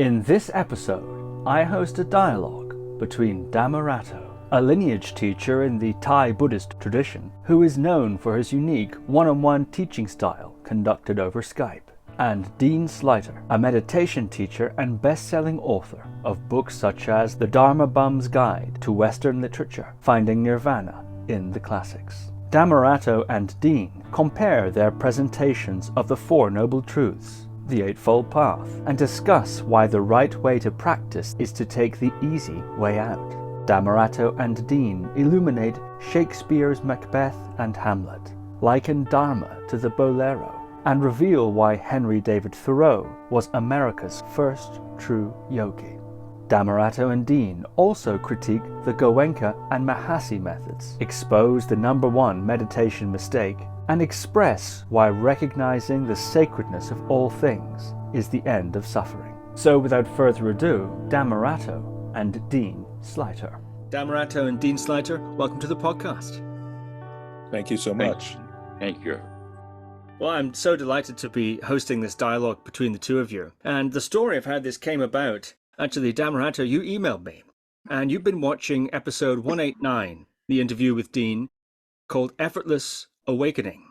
In this episode, I host a dialogue between Dhammarato, a lineage teacher in the Thai Buddhist tradition, who is known for his unique one-on-one teaching style conducted over Skype, and Dean Sluyter, a meditation teacher and best-selling author of books such as The Dharma Bum's Guide to Western Literature, Finding Nirvana in the Classics. Dhammarato and Dean compare their presentations of the Four Noble Truths, the Eightfold Path, and discuss why the right way to practice is to take the easy way out. Dhammarato and Dean illuminate Shakespeare's Macbeth and Hamlet, liken Dharma to the Boléro, and reveal why Henry David Thoreau was America's first true yogi. Dhammarato and Dean also critique the Goenka and Mahasi methods, expose the #1 meditation mistake, and express why recognizing the sacredness of all things is the end of suffering. So without further ado, Dhammarato and Dean Sluyter. Dhammarato and Dean Sluyter, welcome to the podcast. Thank you so much. Thank you. Well, I'm so delighted to be hosting this dialogue between the two of you. And the story of how this came about, actually, Dhammarato, you emailed me, and you've been watching episode 189, the interview with Dean, called Effortless Awakening.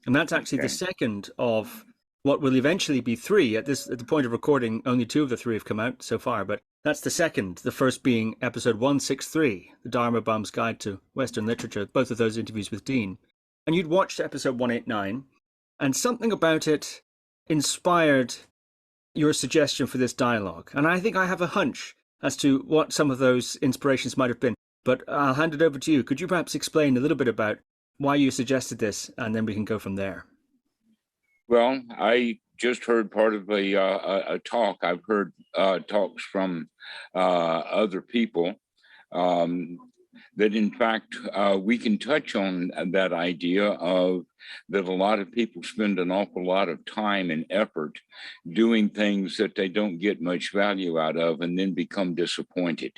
And that's actually the second of what will eventually be three. At the point of recording, only two of the three have come out so far, but that's the second, the first being episode 163, The Dharma Bum's Guide to Western Literature, both of those interviews with Dean. And you'd watched episode 189, and something about it inspired your suggestion for this dialogue. And I think I have a hunch as to what some of those inspirations might have been, but I'll hand it over to you. Could you perhaps explain a little bit about why you suggested this, and then we can go from there? Well, I just heard part of a talk. I've heard talks from other people that, in fact, we can touch on that idea of that a lot of people spend an awful lot of time and effort doing things that they don't get much value out of and then become disappointed,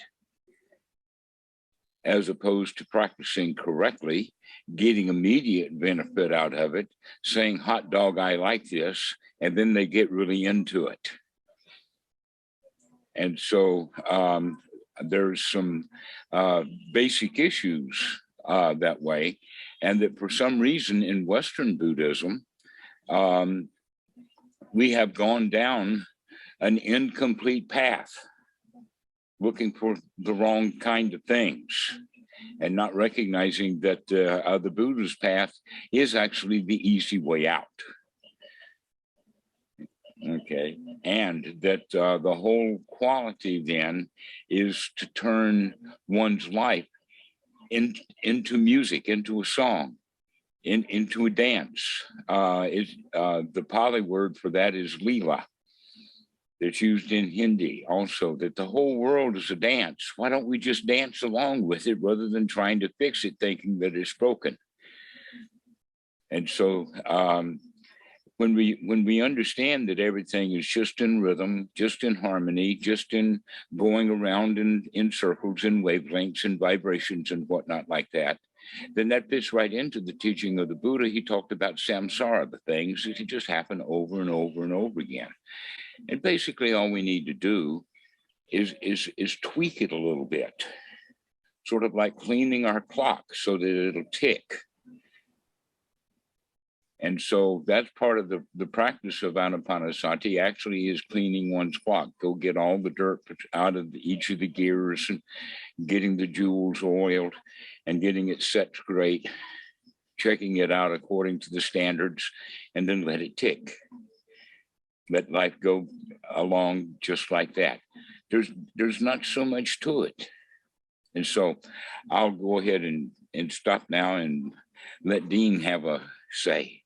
as opposed to practicing correctly, getting immediate benefit out of it, saying, hot dog, I like this, and then they get really into it. And so there's some basic issues that way, and that for some reason in Western Buddhism, we have gone down an incomplete path, looking for the wrong kind of things and not recognizing that the Buddha's path is actually the easy way out. Okay, and that the whole quality then is to turn one's life into music, into a song, into a dance. The Pali word for that is lila. That's used in Hindi also, that the whole world is a dance. Why don't we just dance along with it rather than trying to fix it, thinking that it's broken? And so when we understand that everything is just in rhythm, just in harmony, just in going around in circles and wavelengths and vibrations and whatnot like that, then that fits right into the teaching of the Buddha. He talked about samsara, the things that just happen over and over and over again. And basically all we need to do is tweak it a little bit, sort of like cleaning our clock so that it'll tick. And so that's part of the practice of anapanasati, actually, is cleaning one's clock. Go get all the dirt out of each of the gears and getting the jewels oiled and getting it set straight, checking it out according to the standards, and then let it tick. Let life go along just like that. There's not so much to it. And so I'll go ahead and stop now and let Dean have a say.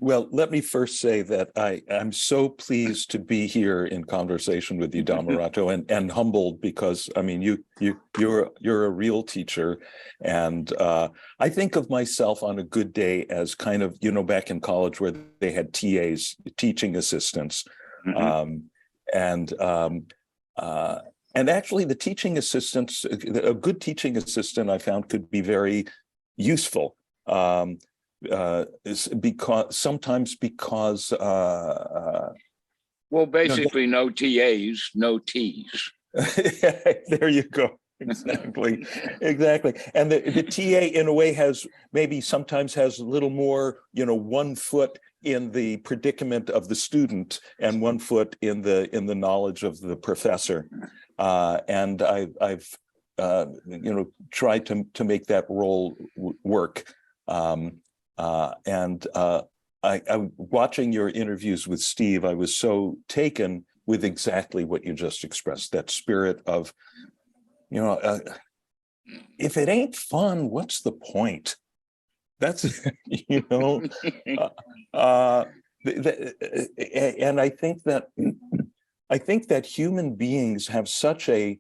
Well, let me first say that I'm so pleased to be here in conversation with you, Dhammarato, and humbled because, I mean, you're a real teacher, and I think of myself on a good day as kind of, back in college where they had TAs, teaching assistants, and actually the teaching assistants, a good teaching assistant I found could be very useful. Is because Well, basically, no TAs, no Ts. There you go. Exactly. Exactly. And the TA in a way sometimes has a little more, 1 foot in the predicament of the student and 1 foot in the knowledge of the professor. And I've tried to make that role work. I watching your interviews with Steve, I was so taken with exactly what you just expressed, that spirit of, if it ain't fun, what's the point? That's, and I think that human beings have such a,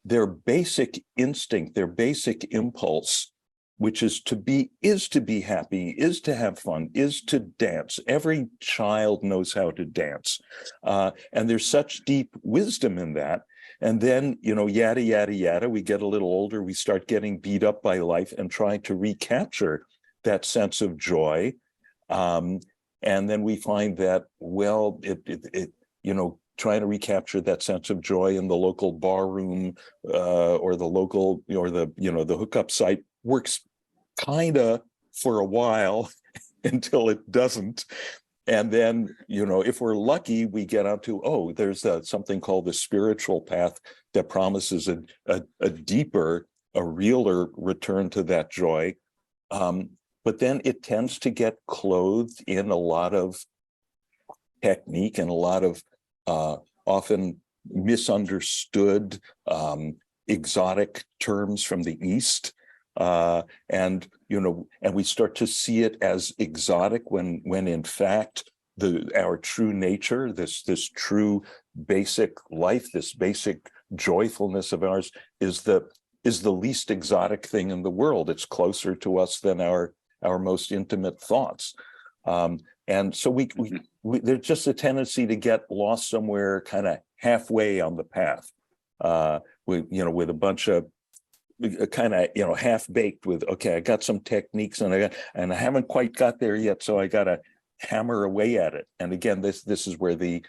their basic instinct, their basic impulse, which is to be happy, is to have fun, is to dance. Every child knows how to dance. And there's such deep wisdom in that. And then, yada, yada, yada, we get a little older, we start getting beat up by life and trying to recapture that sense of joy. And then we find that, well, trying to recapture that sense of joy in the local bar room or the local, or the hookup site works kind of for a while until it doesn't. And then, if we're lucky, we get onto, there's something called the spiritual path that promises a deeper, a realer return to that joy. But then it tends to get clothed in a lot of technique and a lot of often misunderstood exotic terms from the East. And we start to see it as exotic when in fact our true nature, this true basic life, this basic joyfulness of ours is the least exotic thing in the world. It's closer to us than our most intimate thoughts. And so we there's just a tendency to get lost somewhere kind of halfway on the path, with a bunch of kind of half-baked with, okay, I got some techniques and I haven't quite got there yet, so I got to hammer away at it. And again, this is where the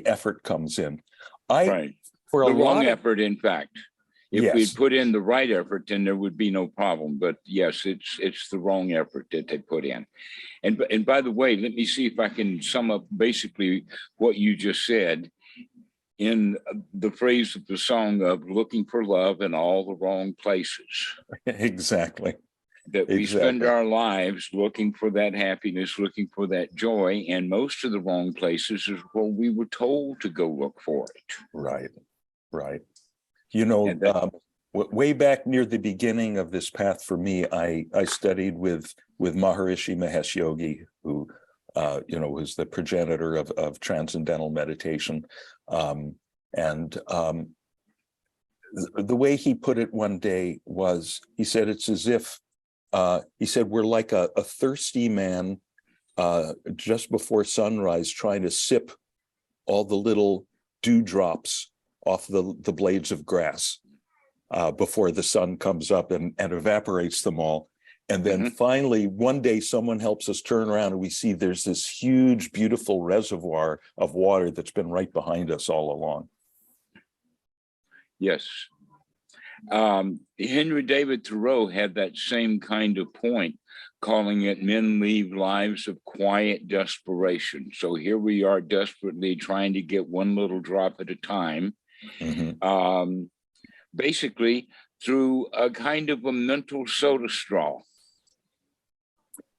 effort comes in. Right. For the wrong effort, in fact. If we'd put in the right effort, then there would be no problem. But yes, it's the wrong effort that they put in. And by the way, let me see if I can sum up basically what you just said in the phrase of the song of looking for love in all the wrong places. Exactly. That we spend our lives looking for that happiness, looking for that joy, and most of the wrong places is where we were told to go look for it. Right. Way back near the beginning of this path for me, I studied with Maharishi Mahesh Yogi, who was the progenitor of transcendental meditation. The way he put it one day was, he said, it's as if, we're like a thirsty man just before sunrise trying to sip all the little dewdrops off the blades of grass before the sun comes up and evaporates them all. And then finally, one day, someone helps us turn around and we see there's this huge, beautiful reservoir of water that's been right behind us all along. Yes. Henry David Thoreau had that same kind of point, calling it men lead lives of quiet desperation. So here we are desperately trying to get one little drop at a time, basically through a kind of a mental soda straw.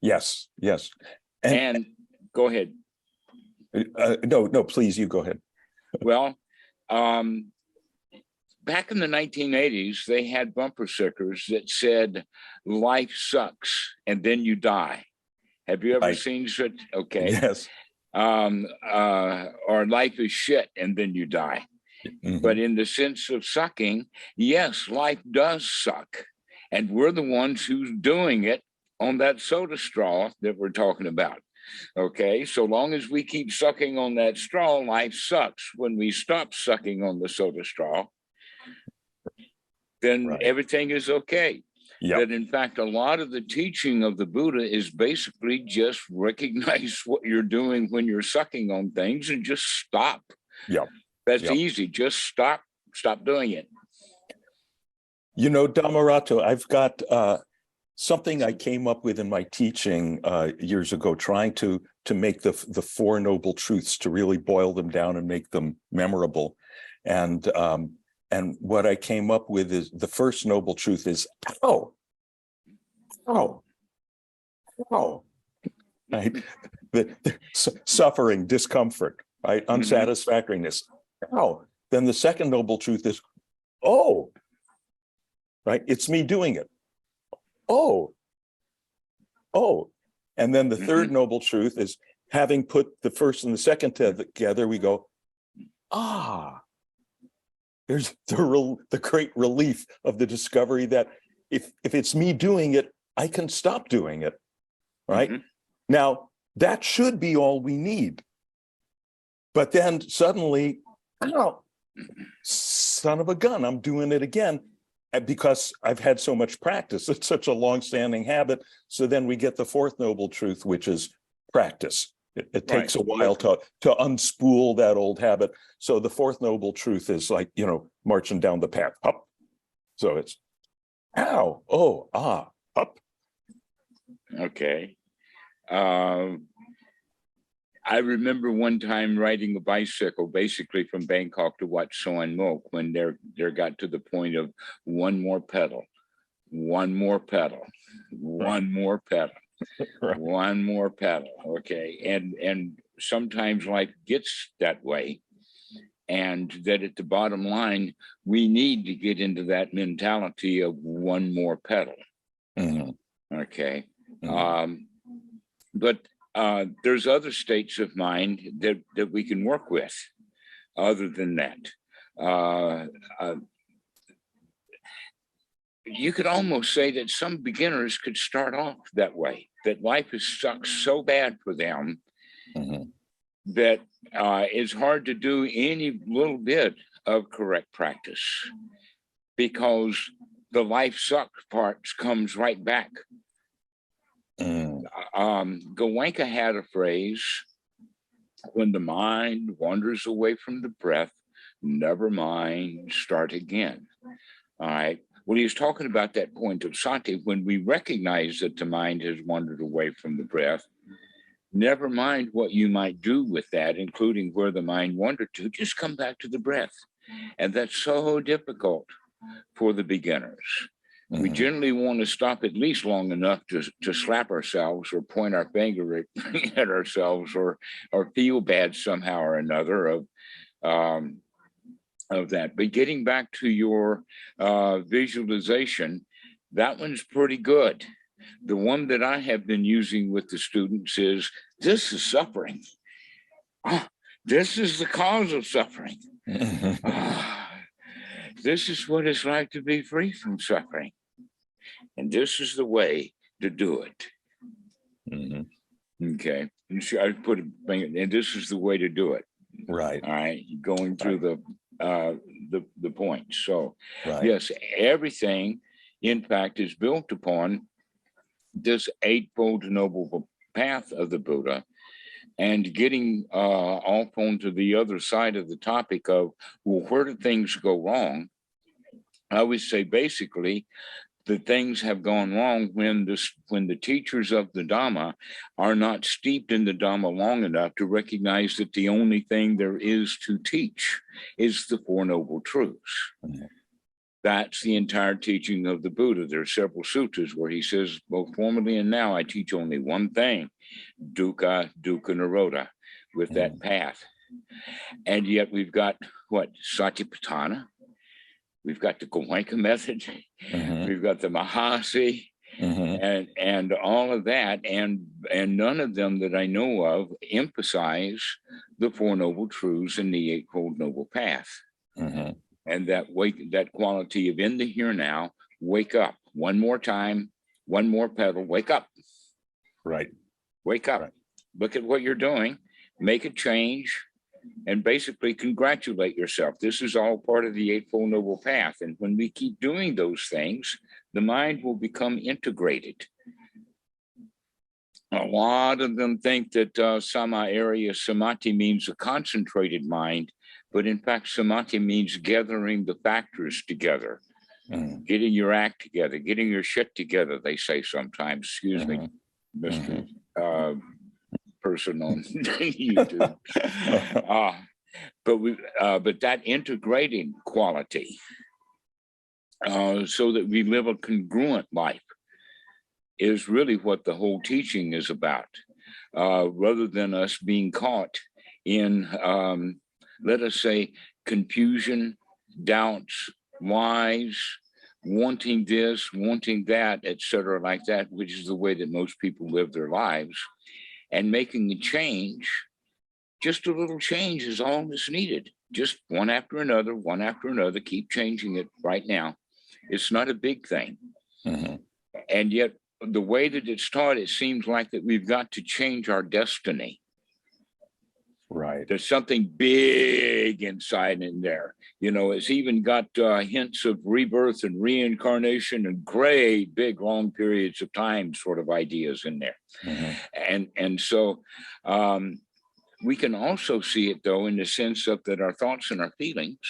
Yes. And go ahead. No, please, you go ahead. Well, back in the 1980s, they had bumper stickers that said, life sucks, and then you die. Have you ever seen such? Okay. Yes. Or life is shit, and then you die. But in the sense of sucking, yes, life does suck. And we're the ones who's doing it on that soda straw that we're talking about. Okay, so long as we keep sucking on that straw, life sucks. When we stop sucking on the soda straw, then everything is okay. Yep. That in fact, a lot of the teaching of the Buddha is basically just recognize what you're doing when you're sucking on things and just stop. Yep. That's Yep. easy. Just stop doing it. You know, Dhammarato, I've got something I came up with in my teaching years ago, trying to make the Four Noble Truths, to really boil them down and make them memorable. And what I came up with is, the first noble truth is, ow, ow, ow, right? The suffering, discomfort, right? Unsatisfactoriness, ow. Then the second noble truth is, oh, right? It's me doing it. Oh. And then the third noble truth is, having put the first and the second together, we go, ah. There's the great relief of the discovery that if it's me doing it, I can stop doing it, right? Now, that should be all we need. But then suddenly, oh, son of a gun, I'm doing it again, because I've had so much practice. It's such a long-standing habit. So then we get the fourth noble truth, which is practice. It takes a while to unspool that old habit. So the fourth noble truth is like, marching down the path, up. So it's, ow, oh, ah, up. Okay. I remember one time riding a bicycle, basically from Bangkok to Wat Suan Mok, when there got to the point of one more pedal, one more pedal, one more pedal. Right. One more pedal. Okay. And sometimes life gets that way. And that at the bottom line, we need to get into that mentality of one more pedal. Okay. But there's other states of mind that we can work with other than that. You could almost say that some beginners could start off that way, that life is sucked so bad for them that it's hard to do any little bit of correct practice, because the life suck parts comes right back. Goenka had a phrase, when the mind wanders away from the breath, never mind, start again. All right. Well, he was talking about that point of sati, when we recognize that the mind has wandered away from the breath, never mind what you might do with that, including where the mind wandered to, just come back to the breath. And that's so difficult for the beginners. We generally want to stop at least long enough to slap ourselves or point our finger at ourselves or feel bad somehow or another of that. But getting back to your visualization, that one's pretty good. The one that I have been using with the students is, this is suffering. This is the cause of suffering. This is what it's like to be free from suffering. And this is the way to do it. Okay. I put a thing, and this is the way to do it. Right. All right. Going through the points. So yes, everything in fact is built upon this eightfold noble path of the Buddha, and getting off onto the other side of the topic of, well, where do things go wrong? I would say basically that things have gone wrong when the teachers of the Dhamma are not steeped in the Dhamma long enough to recognize that the only thing there is to teach is the Four Noble Truths. That's the entire teaching of the Buddha. There are several sutras where he says, both formerly and now, I teach only one thing, dukkha, dukkha nirodha, with that path. And yet we've got what? Satipatthana. We've got the Goenka method. We've got the Mahasi, and all of that. And none of them that I know of emphasize the Four Noble Truths and the Eightfold Noble Path. And that quality of in the here now, wake up one more time, one more pedal, wake up. Right. Wake up. Right. Look at what you're doing, make a change, and basically congratulate yourself. This is all part of the Eightfold Noble Path. And when we keep doing those things, the mind will become integrated. A lot of them think that samadhi means a concentrated mind, but in fact, samadhi means gathering the factors together, getting your act together, getting your shit together, they say sometimes. Excuse me, Mr. Person on YouTube. But that integrating quality, so that we live a congruent life, is really what the whole teaching is about, rather than us being caught in, let us say, confusion, doubts, lies, wanting this, wanting that, etc., like that, which is the way that most people live their lives, and making a change. Just a little change is all that's needed. Just one after another, keep changing it right now. It's not a big thing. And yet, the way that it's taught, it seems like that we've got to change our destiny. Right. There's something big inside in there. You know, it's even got hints of rebirth and reincarnation and great, big, long periods of time sort of ideas in there. And so we can also see it, though, in the sense of that our thoughts and our feelings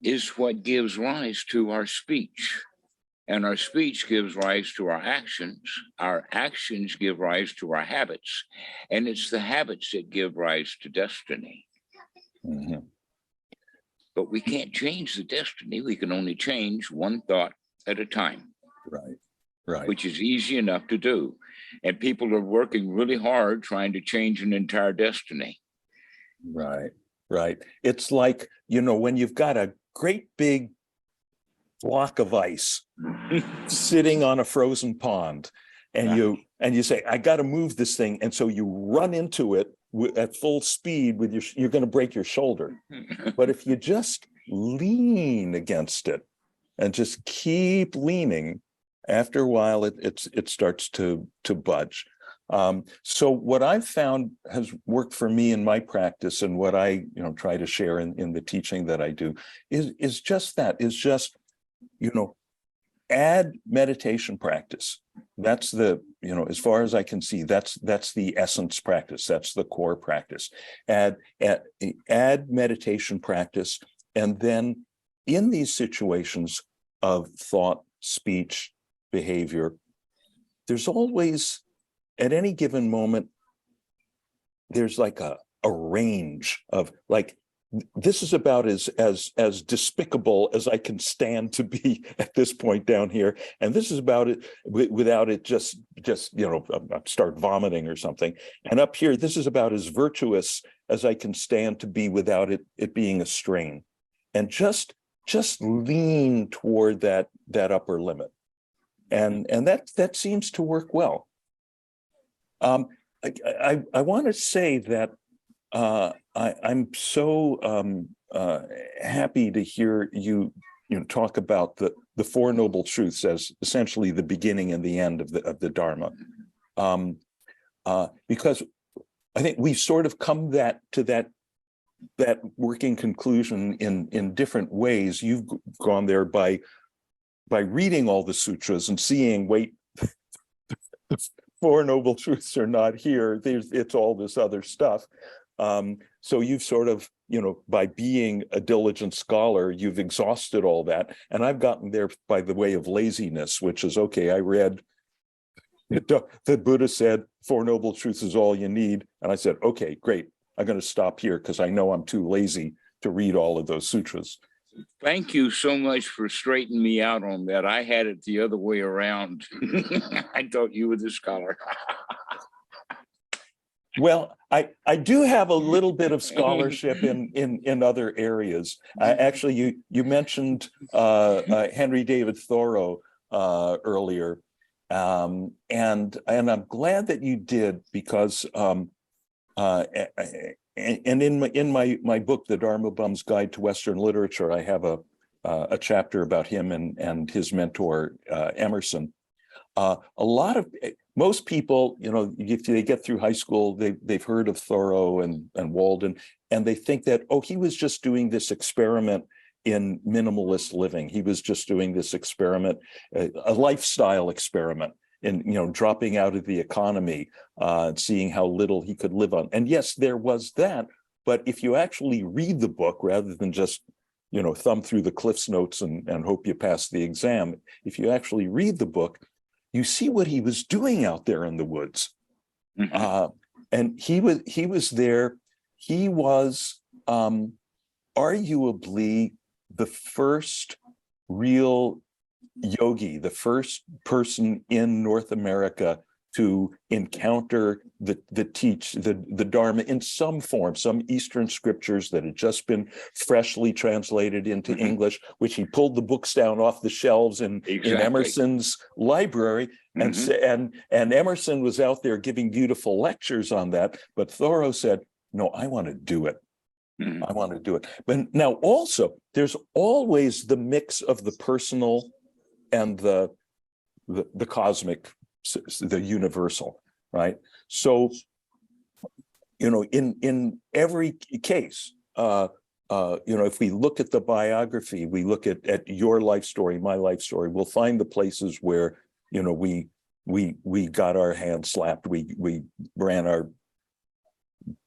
is what gives rise to our speech. And our speech gives rise to our actions give rise to our habits, and it's the habits that give rise to destiny. But we can't change the destiny. We can only change one thought at a time. Right. Which is easy enough to do. And people are working really hard trying to change an entire destiny. Right. It's like, you know, when you've got a great big block of ice sitting on a frozen pond, and you say, I got to move this thing, and so you run into it at full speed with you're going to break your shoulder. But if you just lean against it and just keep leaning, after a while it starts to budge. So what I've found has worked for me in my practice, and what I try to share in the teaching that I do, is just add meditation practice. That's the, as far as I can see, that's the essence practice. That's the core practice. Add meditation practice. And then in these situations of thought, speech, behavior, there's always, at any given moment, there's like a range of, like, this is about as despicable as I can stand to be at this point down here, and this is about it without it just start vomiting or something. And up here, this is about as virtuous as I can stand to be without it being a strain. And just lean toward that upper limit, and that seems to work well. I want to say that I'm so happy to hear you talk about the Four Noble Truths as essentially the beginning and the end of the Dharma, because I think we've sort of come to that working conclusion in different ways. You've gone there by reading all the sutras and seeing, wait, the Four Noble Truths are not here. It's all this other stuff. So you've sort of, by being a diligent scholar, you've exhausted all that. And I've gotten there by the way of laziness, which is, okay, I read the Buddha said, Four Noble Truths is all you need. And I said, okay, great. I'm going to stop here because I know I'm too lazy to read all of those sutras. Thank you so much for straightening me out on that. I had it the other way around. I thought you were the scholar. Well, I do have a little bit of scholarship in other areas. Actually, you mentioned Henry David Thoreau earlier, and I'm glad that you did, because and in my book, The Dharma Bum's Guide to Western Literature, I have a chapter about him and his mentor Emerson. Most people, if they get through high school, they've heard of Thoreau and Walden, and they think that, he was just doing this experiment in minimalist living. He was just doing this experiment, a lifestyle experiment, in dropping out of the economy, and seeing how little he could live on. And yes, there was that. But if you actually read the book rather than just thumb through the Cliff's Notes and hope you pass the exam, if you actually read the book, you see what he was doing out there in the woods. And he was there. He was arguably the first real yogi, the first person in North America to encounter the Dharma in some form, some Eastern scriptures that had just been freshly translated into English, which he pulled the books down off the shelves in Emerson's library. And Emerson was out there giving beautiful lectures on that. But Thoreau said, no, I want to do it. I want to do it. But now also, there's always the mix of the personal and the cosmic, the universal, right? So, in every case, if we look at the biography, we look at your life story, my life story, we'll find the places where, we got our hands slapped, we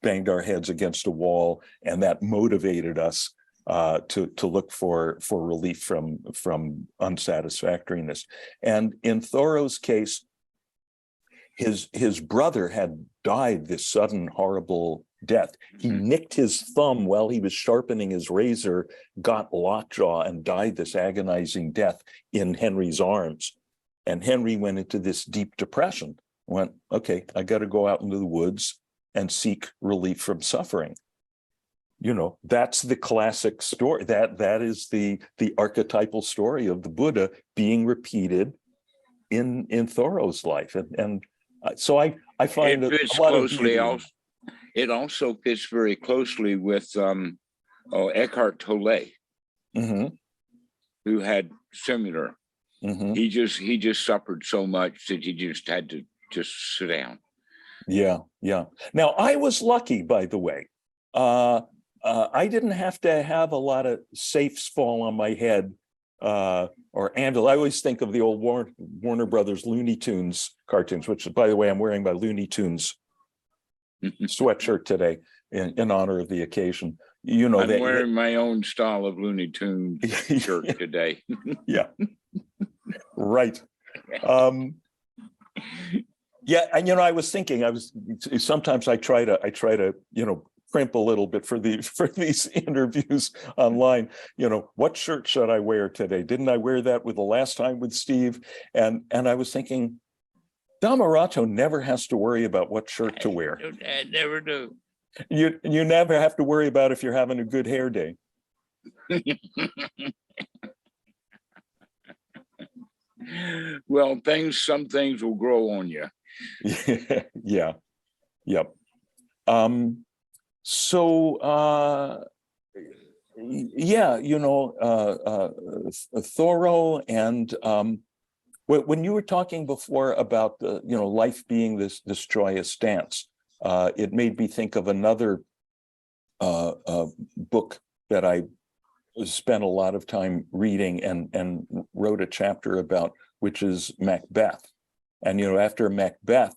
banged our heads against a wall, and that motivated us to look for relief from unsatisfactoriness. And in Thoreau's case, his brother had died this sudden, horrible death. He nicked his thumb while he was sharpening his razor, got lockjaw, and died this agonizing death in Henry's arms. And Henry went into this deep depression, went, okay, I got to go out into the woods and seek relief from suffering. That's the classic story. That is the archetypal story of the Buddha being repeated in Thoreau's life. And so I find it fits closely. It also fits very closely with Eckhart Tolle, who had similar. He just suffered so much that he just had to just sit down. Yeah. Now, I was lucky, by the way. I didn't have to have a lot of safes fall on my head or anvil. I always think of the old Warner Brothers Looney Tunes cartoons, which, by the way, I'm wearing my Looney Tunes sweatshirt today in honor of the occasion. I'm wearing my own style of Looney Tunes shirt today. Yeah, right. Yeah, and I was thinking, sometimes I try to crimp a little bit for these interviews online. What shirt should I wear today? Didn't I wear that with the last time with Steve? And I was thinking, Dhammarato never has to worry about what shirt to wear. I never do. You never have to worry about if you're having a good hair day. Well, some things will grow on you. Yeah. Yep. Thoreau and when you were talking before about life being this joyous dance, it made me think of another book that I spent a lot of time reading and wrote a chapter about, which is Macbeth. And after Macbeth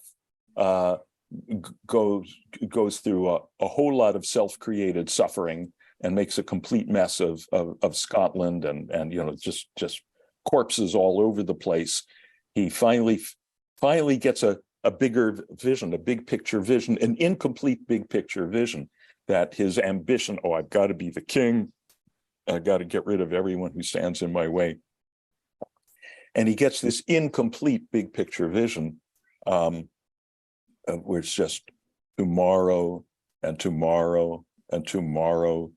goes through a whole lot of self-created suffering and makes a complete mess of Scotland and just corpses all over the place, he finally gets a bigger vision, a big picture vision, an incomplete big picture vision, that his ambition, I've got to be the king, I've got to get rid of everyone who stands in my way. And he gets this incomplete big picture vision, where it's just tomorrow and tomorrow and tomorrow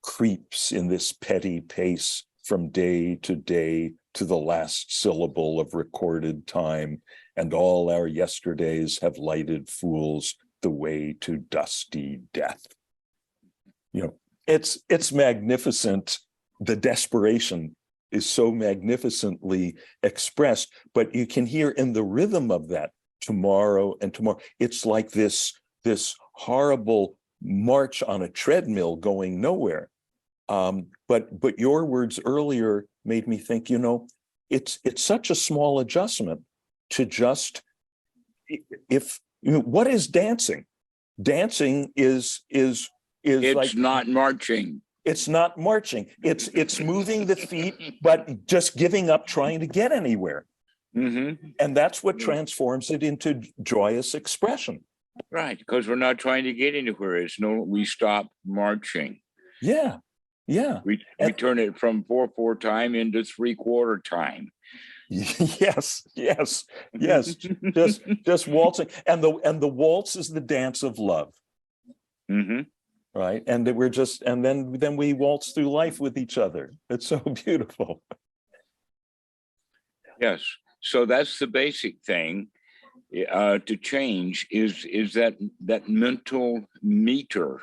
creeps in this petty pace from day to the last syllable of recorded time, and all our yesterdays have lighted fools the way to dusty death. It's magnificent. The desperation is so magnificently expressed, but you can hear in the rhythm of that tomorrow and tomorrow, it's like this horrible march on a treadmill going nowhere. But your words earlier made me think, it's such a small adjustment to just, what is dancing? Dancing is it's like, not marching. It's not marching. It's moving the feet, but just giving up trying to get anywhere. Mm-hmm. And that's what transforms it into joyous expression. Right, because we're not trying to get anywhere. We stop marching. Yeah. We turn it from 4/4 time into 3/4 time. Yes. Just waltzing, and the waltz is the dance of love. Mm-hmm. Right, and that we're just, and then we waltz through life with each other. It's so beautiful. Yes, so that's the basic thing to change is that mental meter.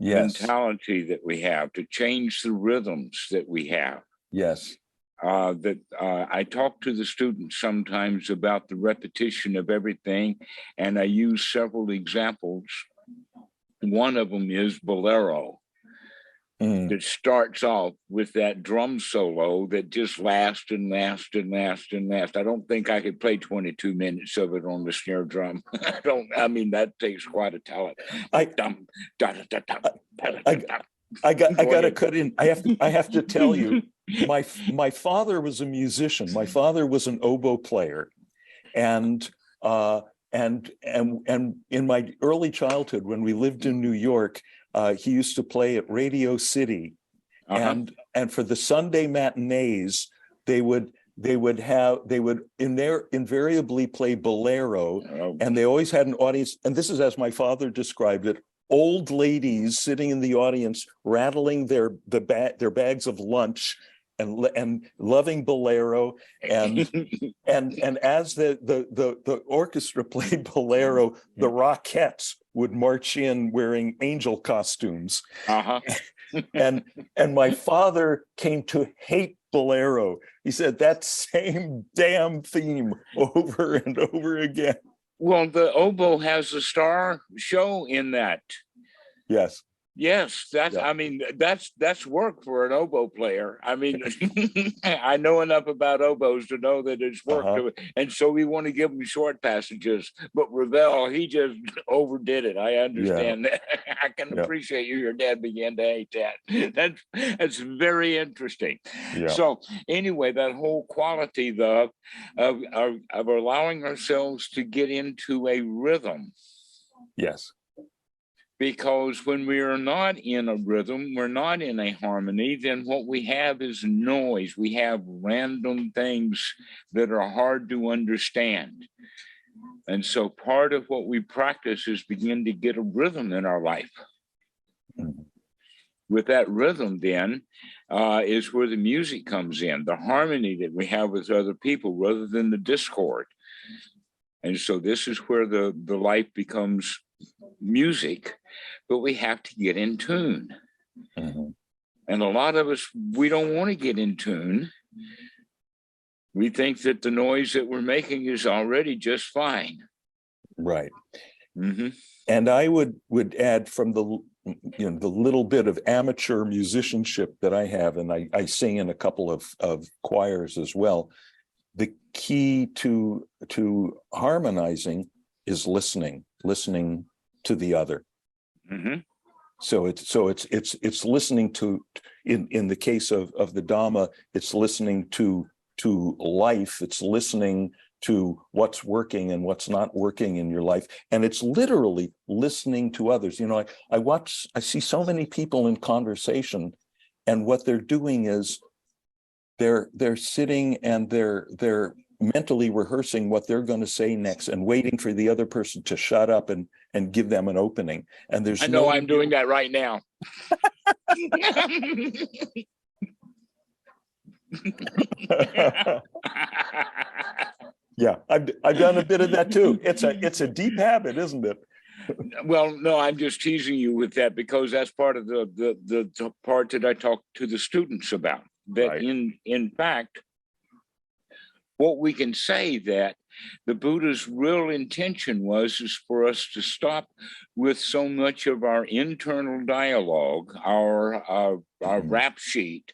Yes. Mentality that we have, to change the rhythms that we have. Yes. I talk to the students sometimes about the repetition of everything, and I use several examples. One of them is Boléro. That starts off with that drum solo that just lasts and lasts and lasts and lasts. I don't think I could play 22 minutes of it on the snare drum. I mean, that takes quite a talent. I got to cut in. I have to tell you, my father was a musician. My father was an oboe player, and in my early childhood, when we lived in New York, he used to play at Radio City, and for the Sunday matinees, they would invariably play Boléro, and they always had an audience. And this is as my father described it: old ladies sitting in the audience, rattling their bags of lunch, and loving Boléro, and as the orchestra played Boléro, the Rockettes would march in wearing angel costumes. And my father came to hate Boléro. He said that same damn theme over and over again. Well, the oboe has a star show in that. Yes. Yes, I mean, that's work for an oboe player. I mean, I know enough about oboes to know that it's work. And so we want to give him short passages. But Ravel, he just overdid it. I understand that. I can appreciate your dad began to hate that. That's very interesting. So anyway, that whole quality of allowing ourselves to get into a rhythm. Yes. Because when we are not in a rhythm, we're not in a harmony, then what we have is noise. We have random things that are hard to understand. And so part of what we practice is begin to get a rhythm in our life. With that rhythm then is where the music comes in, the harmony that we have with other people rather than the discord. And so this is where the life becomes music, but we have to get in tune. And a lot of us, we don't want to get in tune. We think that the noise that we're making is already just fine. Right. And I would add, from the little bit of amateur musicianship that I have, and I sing in a couple of choirs as well, the key to harmonizing is listening to the other. So it's listening to, in the case of the Dhamma, it's listening to life. It's listening to what's working and what's not working in your life, and it's literally listening to others. I see so many people in conversation, and what they're doing is they're sitting and they're mentally rehearsing what they're going to say next and waiting for the other person to shut up and give them an opening. And I know I'm doing that right now. Yeah, I've done a bit of that too. It's a deep habit, isn't it? Well, no, I'm just teasing you with that because that's part of the part that I talk to the students about. That in fact, what we can say that The Buddha's real intention is for us to stop with so much of our internal dialogue, our rap sheet,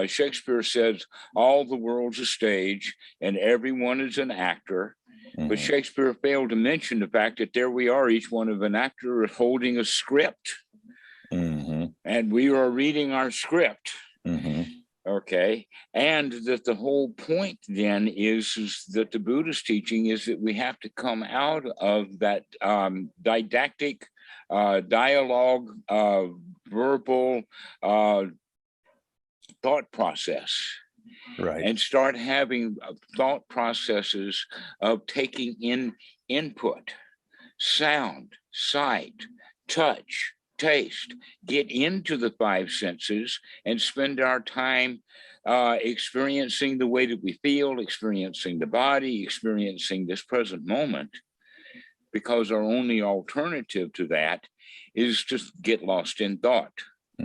Shakespeare says all the world's a stage and everyone is an actor. But Shakespeare failed to mention the fact that there we are, each one of an actor holding a script. And we are reading our script. Okay. And that the whole point then is that the Buddhist teaching is that we have to come out of that didactic dialogue, verbal thought process. Right. And start having thought processes of taking in input, sound, sight, touch, taste, get into the five senses and spend our time experiencing the way that we feel, experiencing the body, experiencing this present moment, because our only alternative to that is to get lost in thought.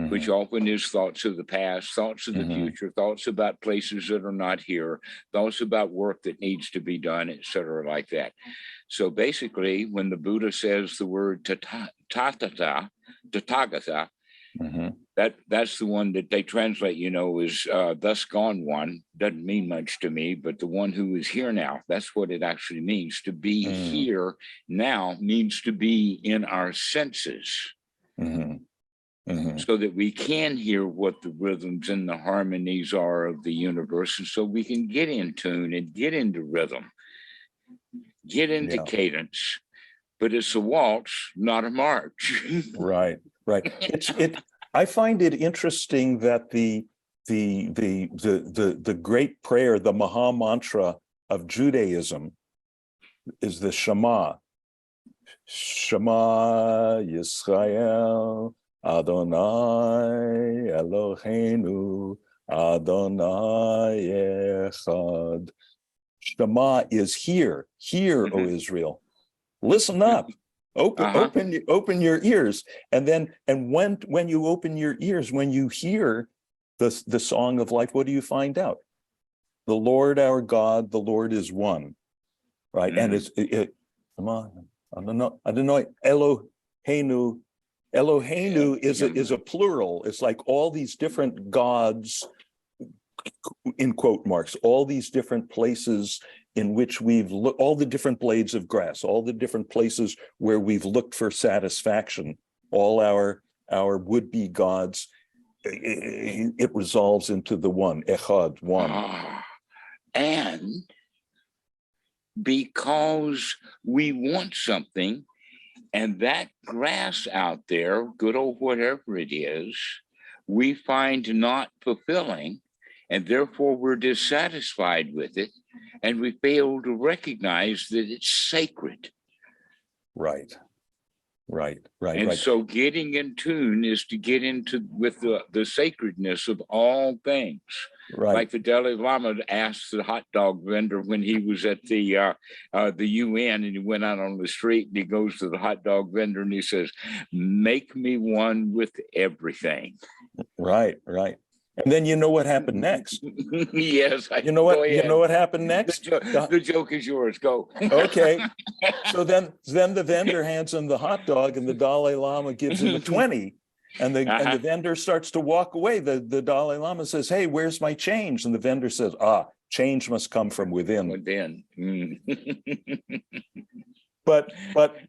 Which often is thoughts of the past, thoughts of the future, thoughts about places that are not here, thoughts about work that needs to be done, et cetera, like that. So basically, when the Buddha says the word tathagata, that's the one that they translate, is thus gone one. Doesn't mean much to me, but the one who is here now, that's what it actually means. To be here now means to be in our senses. So that we can hear what the rhythms and the harmonies are of the universe, and so we can get in tune and get into rhythm, get into cadence. But it's a waltz, not a march. Right. I find it interesting that the great prayer, the Maha Mantra of Judaism, is the Shema. Shema Yisrael. Adonai Eloheinu, Adonai Echad. Shema is here, O Israel. Listen up, open your ears, and when you open your ears, when you hear the song of life, what do you find out? The Lord our God, the Lord is one, right? And Adonai Eloheinu. Eloheinu is a plural. It's like all these different gods, in quote marks, all these different places in which we've looked, all the different blades of grass, all the different places where we've looked for satisfaction, all our would-be gods, it resolves into the one, echad, one. And because we want something, and that grass out there, good old whatever it is, we find not fulfilling, and therefore we're dissatisfied with it, and we fail to recognize that it's sacred. Right. And so getting in tune is to get into with the sacredness of all things. Right. Like the Dalai Lama asked the hot dog vendor when he was at the UN, and he went out on the street, and he goes to the hot dog vendor and he says, "Make me one with everything." Right. And then you know what happened next. Yes. You know what happened next? The joke is yours. Go. Okay. So then the vendor hands him the hot dog, and the Dalai Lama gives him a 20. And the vendor starts to walk away. The Dalai Lama says, "Hey, where's my change?" And the vendor says, change must come from within. But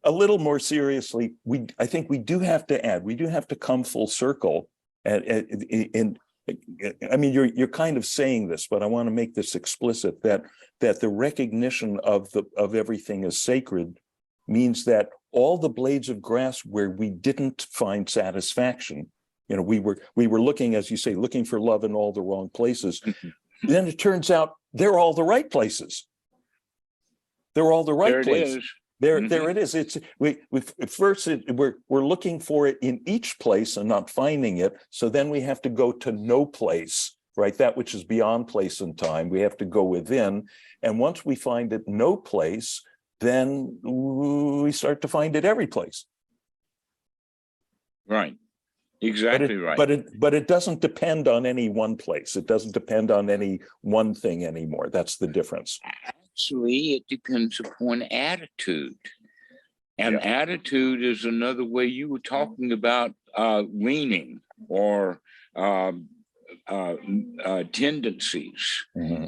a little more seriously, I think we do have to come full circle. I mean, you're kind of saying this, but I want to make this explicit, that the recognition of everything as sacred means that all the blades of grass where we didn't find satisfaction, we were looking, as you say, looking for love in all the wrong places. Then it turns out they're all the right places. They're all the right places. There it is. It's we're looking for it in each place and not finding it. So then we have to go to no place, right? That which is beyond place and time. We have to go within. And once we find it no place, then we start to find it every place. Right. Exactly right. But it doesn't depend on any one place. It doesn't depend on any one thing anymore. That's the difference. Actually, it depends upon attitude. And attitude is another way you were talking about leaning or tendencies. Mm-hmm.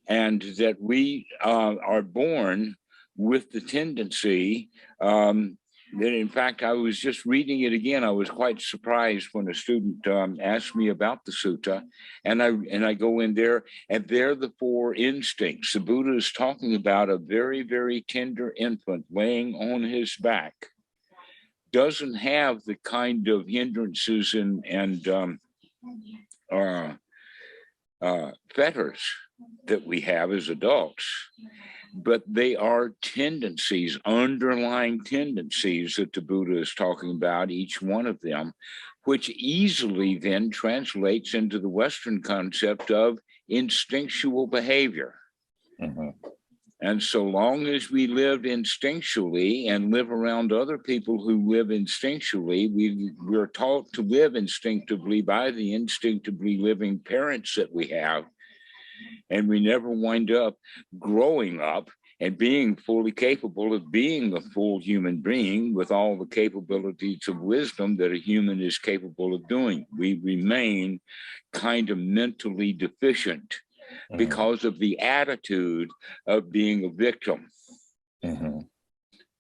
And that we are born with the tendency that, in fact, I was just reading it again. I was quite surprised when a student asked me about the sutta, and I go in there, and they're the four instincts. The Buddha is talking about a very, very tender infant laying on his back, doesn't have the kind of hindrances and fetters that we have as adults, but they are tendencies, underlying tendencies that the Buddha is talking about, each one of them, which easily then translates into the Western concept of instinctual behavior. Mm-hmm. And so long as we live instinctually and live around other people who live instinctually, we're taught to live instinctively by the instinctively living parents that we have. And we never wind up growing up and being fully capable of being a full human being with all the capabilities of wisdom that a human is capable of doing. We remain kind of mentally deficient because of the attitude of being a victim. Mm-hmm.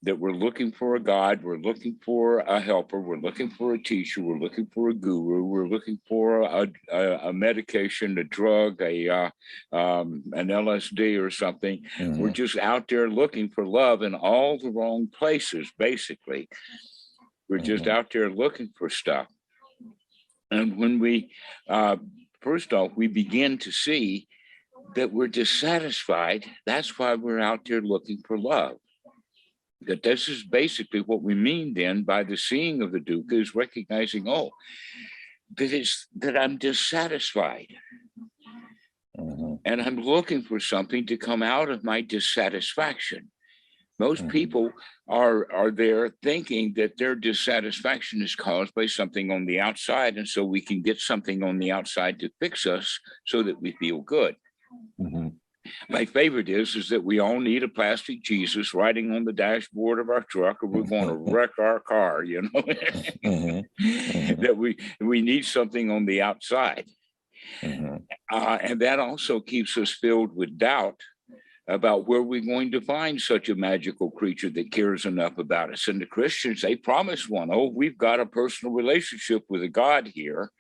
That we're looking for a God, we're looking for a helper, we're looking for a teacher, we're looking for a guru, we're looking for a medication, a drug, an LSD or something. Mm-hmm. We're just out there looking for love in all the wrong places, basically. We're just out there looking for stuff. And when we, first off, we begin to see that we're dissatisfied, that's why we're out there looking for love. That this is basically what we mean then by the seeing of the dukkha, is recognizing, that I'm dissatisfied. Mm-hmm. And I'm looking for something to come out of my dissatisfaction. Most people are there thinking that their dissatisfaction is caused by something on the outside, and so we can get something on the outside to fix us so that we feel good. Mm-hmm. My favorite is that we all need a plastic Jesus riding on the dashboard of our truck, or we're going to wreck our car, you know. That we need something on the outside. And that also keeps us filled with doubt about where we're going to find such a magical creature that cares enough about us. And the Christians, they promise one. We've got a personal relationship with a God here.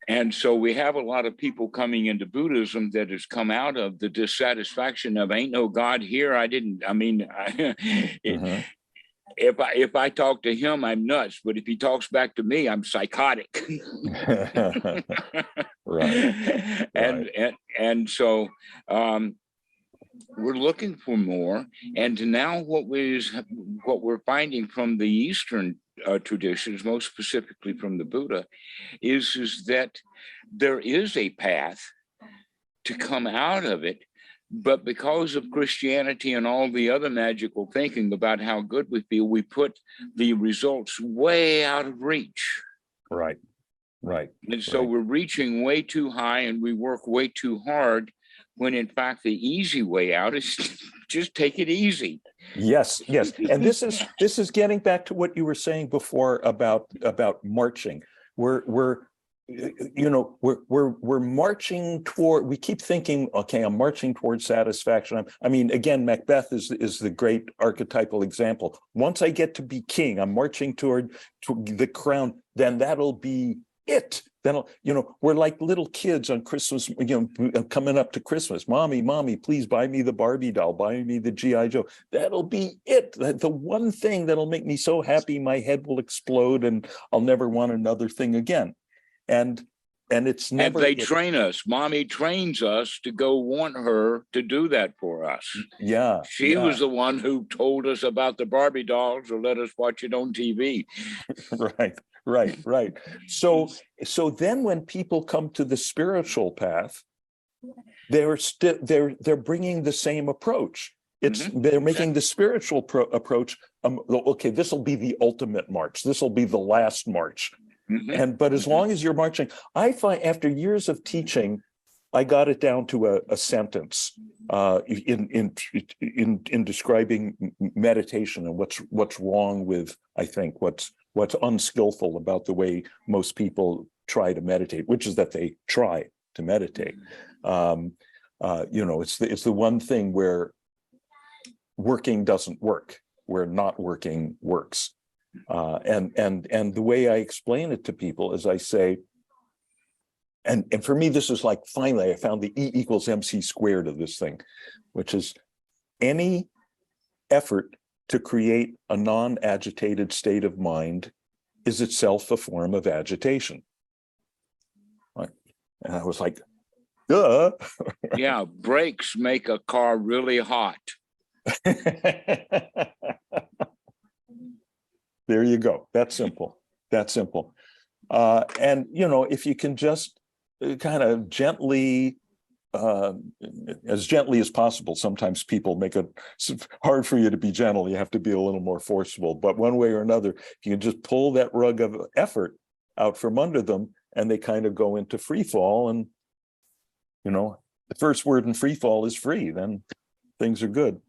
And so we have a lot of people coming into Buddhism that has come out of the dissatisfaction of ain't no God here. If I talk to him, I'm nuts. But if he talks back to me, I'm psychotic. Right. And so we're looking for more. And now what we're finding from the Eastern traditions, most specifically from the Buddha, is that there is a path to come out of it, but because of Christianity and all the other magical thinking about how good we feel, we put the results way out of reach. Right. And so we're reaching way too high, and we work way too hard, when in fact the easy way out is just take it easy. Yes. And this is getting back to what you were saying before about marching. We're marching toward, we keep thinking, okay, I'm marching towards satisfaction. Again, Macbeth is the great archetypal example. Once I get to be king, I'm marching toward the crown, then that'll be it. Then, we're like little kids on Christmas, coming up to Christmas. Mommy, please buy me the Barbie doll, buy me the G.I. Joe. That'll be it. The one thing that'll make me so happy, my head will explode and I'll never want another thing again. And it's never. And they train us. Mommy trains us to go want her to do that for us. Yeah. She was the one who told us about the Barbie dolls or let us watch it on TV. Right. So then when people come to the spiritual path, they're bringing the same approach. They're making the spiritual approach. Okay, this will be the ultimate march. This will be the last march. But as long as you're marching, I find after years of teaching, I got it down to a sentence in describing meditation and what's wrong with, I think, what's unskillful about the way most people try to meditate, which is that they try to meditate. It's the one thing where working doesn't work, where not working works. And the way I explain it to people is I say, and for me, this is like, finally, I found the E equals MC squared of this thing, which is any effort to create a non-agitated state of mind is itself a form of agitation. Right? And I was like, duh. Yeah, brakes make a car really hot. There you go. That's simple. That's simple. And, if you can just kind of gently, as gently as possible, sometimes people make it hard for you to be gentle. You have to be a little more forceful. But one way or another, if you can just pull that rug of effort out from under them, and they kind of go into free fall. And, the first word in free fall is free. Then things are good.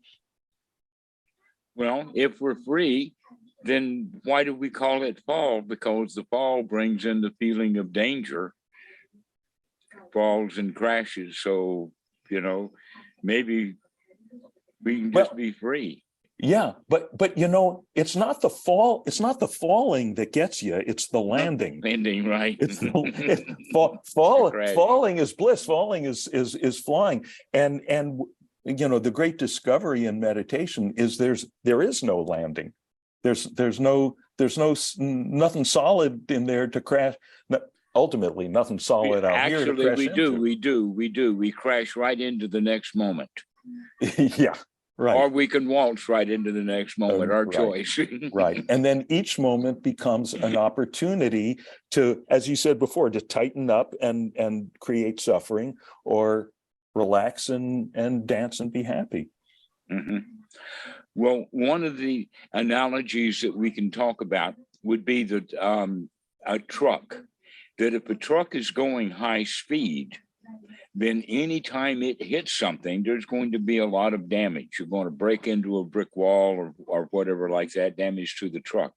Well, if we're free, then why do we call it fall? Because the fall brings in the feeling of danger, falls and crashes. So, maybe we can just be free. Yeah, but it's not the fall. It's not the falling that gets you. It's the landing. Landing, right? Falling is bliss. Falling is flying. And the great discovery in meditation is there is no landing. There's nothing solid in there to crash. Ultimately, nothing solid out here to crash into. We do. We crash right into the next moment. Yeah. Right. Or we can waltz right into the next moment, our right. choice. Right. And then each moment becomes an opportunity to, as you said before, to tighten up and create suffering, or relax and dance and be happy. Well, one of the analogies that we can talk about would be that a truck, that if a truck is going high speed, then anytime it hits something, there's going to be a lot of damage. You're going to break into a brick wall or whatever like that, damage to the truck.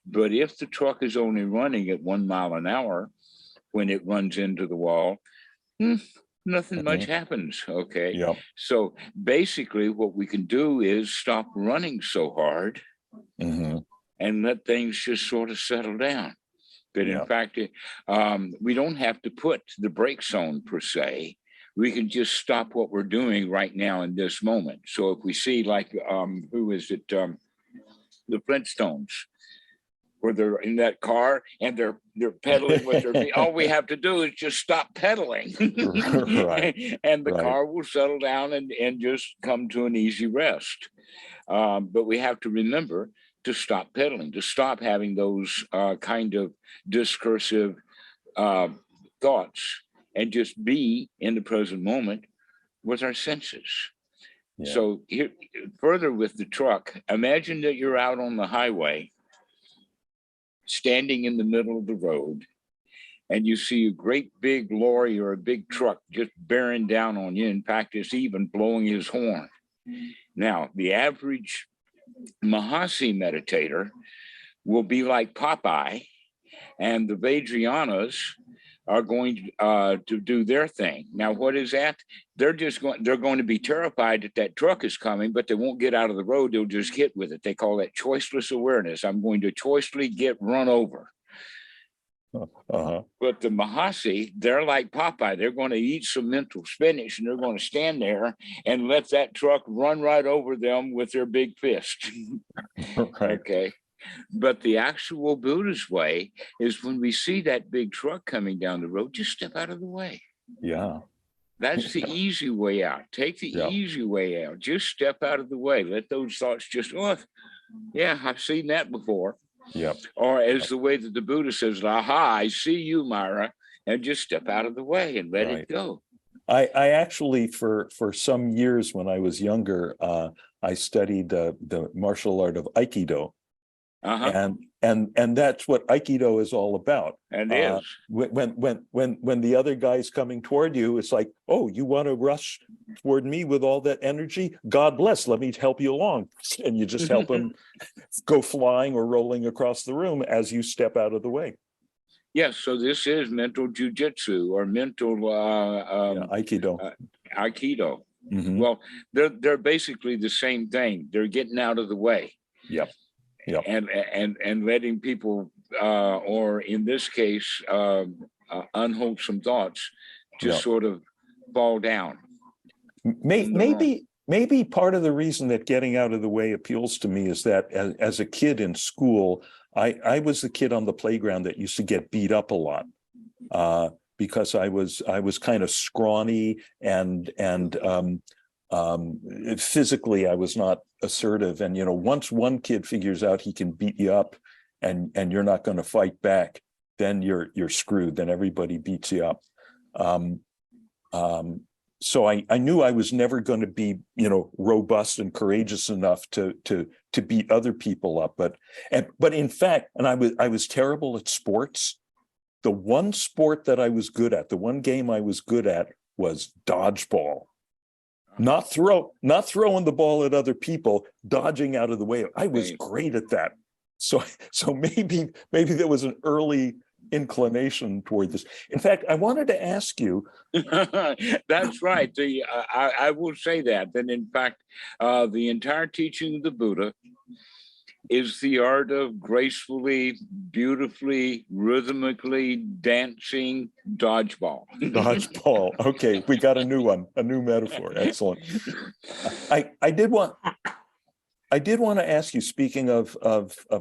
But if the truck is only running at 1 mile an hour, when it runs into the wall, nothing much happens, okay? Yep. So basically what we can do is stop running so hard and let things just sort of settle down. But in fact, we don't have to put the brakes on per se. We can just stop what we're doing right now in this moment. So if we see like, who is it? The Flintstones, where they're in that car and they're pedaling with their feet. All we have to do is just stop pedaling. Right. And the car will settle down and just come to an easy rest. But we have to remember to stop pedaling, to stop having those kind of discursive thoughts, and just be in the present moment with our senses. Yeah. So here, further with the truck, imagine that you're out on the highway, standing in the middle of the road, and you see a great big lorry or a big truck just bearing down on you. In fact, it's even blowing his horn. Now, the average Mahasi meditator will be like Popeye, and the Vajrayanas are going to do their thing. Now, what is that? They're going to be terrified that truck is coming, but they won't get out of the road. They'll just hit with it. They call that choiceless awareness. I'm going to choicely get run over. But the Mahasi, they're like Popeye. They're going to eat some mental spinach, and they're going to stand there and let that truck run right over them with their big fist. Okay. But the actual Buddhist way is when we see that big truck coming down the road, just step out of the way. Yeah. That's the easy way out. Take the easy way out. Just step out of the way. Let those thoughts just, yeah, I've seen that before. Yep. Or as the way that the Buddha says, aha, I see you, Myra, and just step out of the way and let it go. I actually, for some years when I was younger, I studied the martial art of Aikido, and that's what Aikido is all about. And is when the other guy's coming toward you, it's like, oh, you want to rush toward me with all that energy? God bless. Let me help you along, and you just help him go flying or rolling across the room as you step out of the way. Yes, so this is mental jujitsu or mental Aikido. Aikido. Mm-hmm. Well, they're basically the same thing. They're getting out of the way. Yep. And letting people, or in this case, unwholesome thoughts, just sort of fall down. Maybe part of the reason that getting out of the way appeals to me is that as a kid in school, I was the kid on the playground that used to get beat up a lot because I was kind of scrawny and physically I was not assertive. And once one kid figures out he can beat you up and you're not going to fight back, then you're screwed. Then everybody beats you up. So I knew I was never going to be, robust and courageous enough to beat other people up. But in fact, and I was terrible at sports. The one sport that I was good at, the one game I was good at was dodgeball. Not throwing the ball at other people, dodging out of the way. I was great at that. So maybe there was an early inclination toward this. In fact, I wanted to ask you. That's right. I will say that in fact, the entire teaching of the Buddha is the art of gracefully, beautifully, rhythmically dancing dodgeball. Dodgeball. Okay, we got a new one, a new metaphor. Excellent. I did want to ask you, speaking of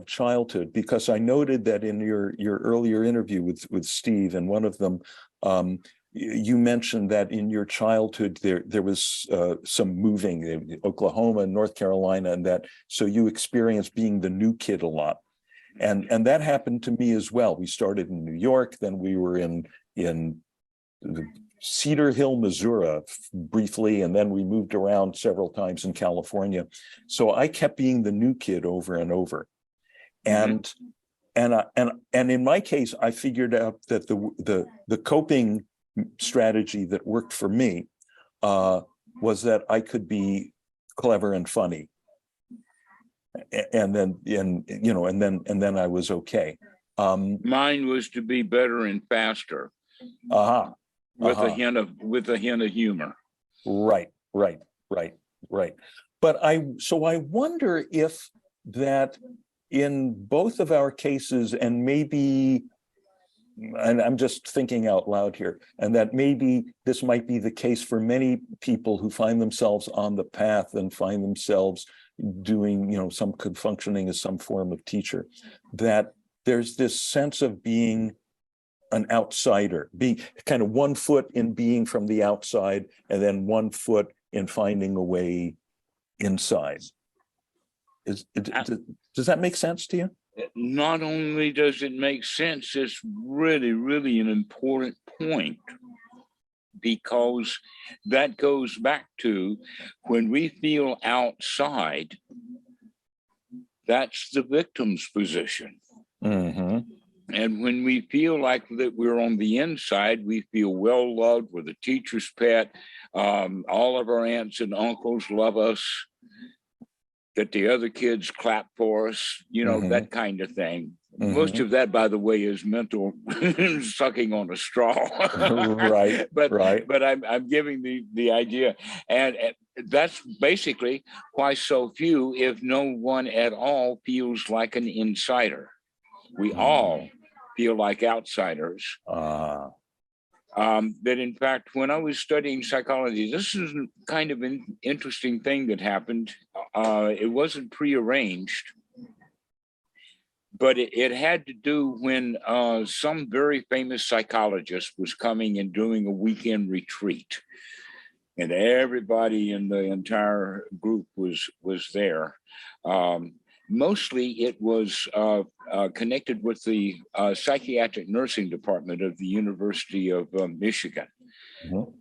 childhood, because I noted that in your earlier interview with Steve, and one of them, you mentioned that in your childhood there was some moving in Oklahoma and North Carolina, and that so you experienced being the new kid a lot, and that happened to me as well. We started in New York, then we were in Cedar Hill, Missouri briefly, and then we moved around several times in California. So I kept being the new kid over and over. And in my case, I figured out that the coping strategy that worked for me was that I could be clever and funny. And then I was okay. Mine was to be better and faster. With a hint of humor. Right. But I wonder if that in both of our cases, and maybe, and I'm just thinking out loud here, and that maybe this might be the case for many people who find themselves on the path and find themselves doing, some functioning as some form of teacher, that there's this sense of being an outsider, being kind of 1 foot in being from the outside, and then 1 foot in finding a way inside. Does that make sense to you? Not only does it make sense, it's really, really an important point, because that goes back to when we feel outside, that's the victim's position. Mm-hmm. And when we feel like that we're on the inside, we feel well loved, we're the teacher's pet. All of our aunts and uncles love us, that the other kids clap for us, that kind of thing. Mm-hmm. Most of that, by the way, is mental sucking on a straw. Right. But I'm giving the idea. And that's basically why so few, if no one at all, feels like an insider. We all feel like outsiders. That in fact, when I was studying psychology, this is kind of an interesting thing that happened. It wasn't prearranged, but it had to do when some very famous psychologist was coming and doing a weekend retreat. And everybody in the entire group was there. Mostly it was connected with the psychiatric nursing department of the University of Michigan. Mm-hmm.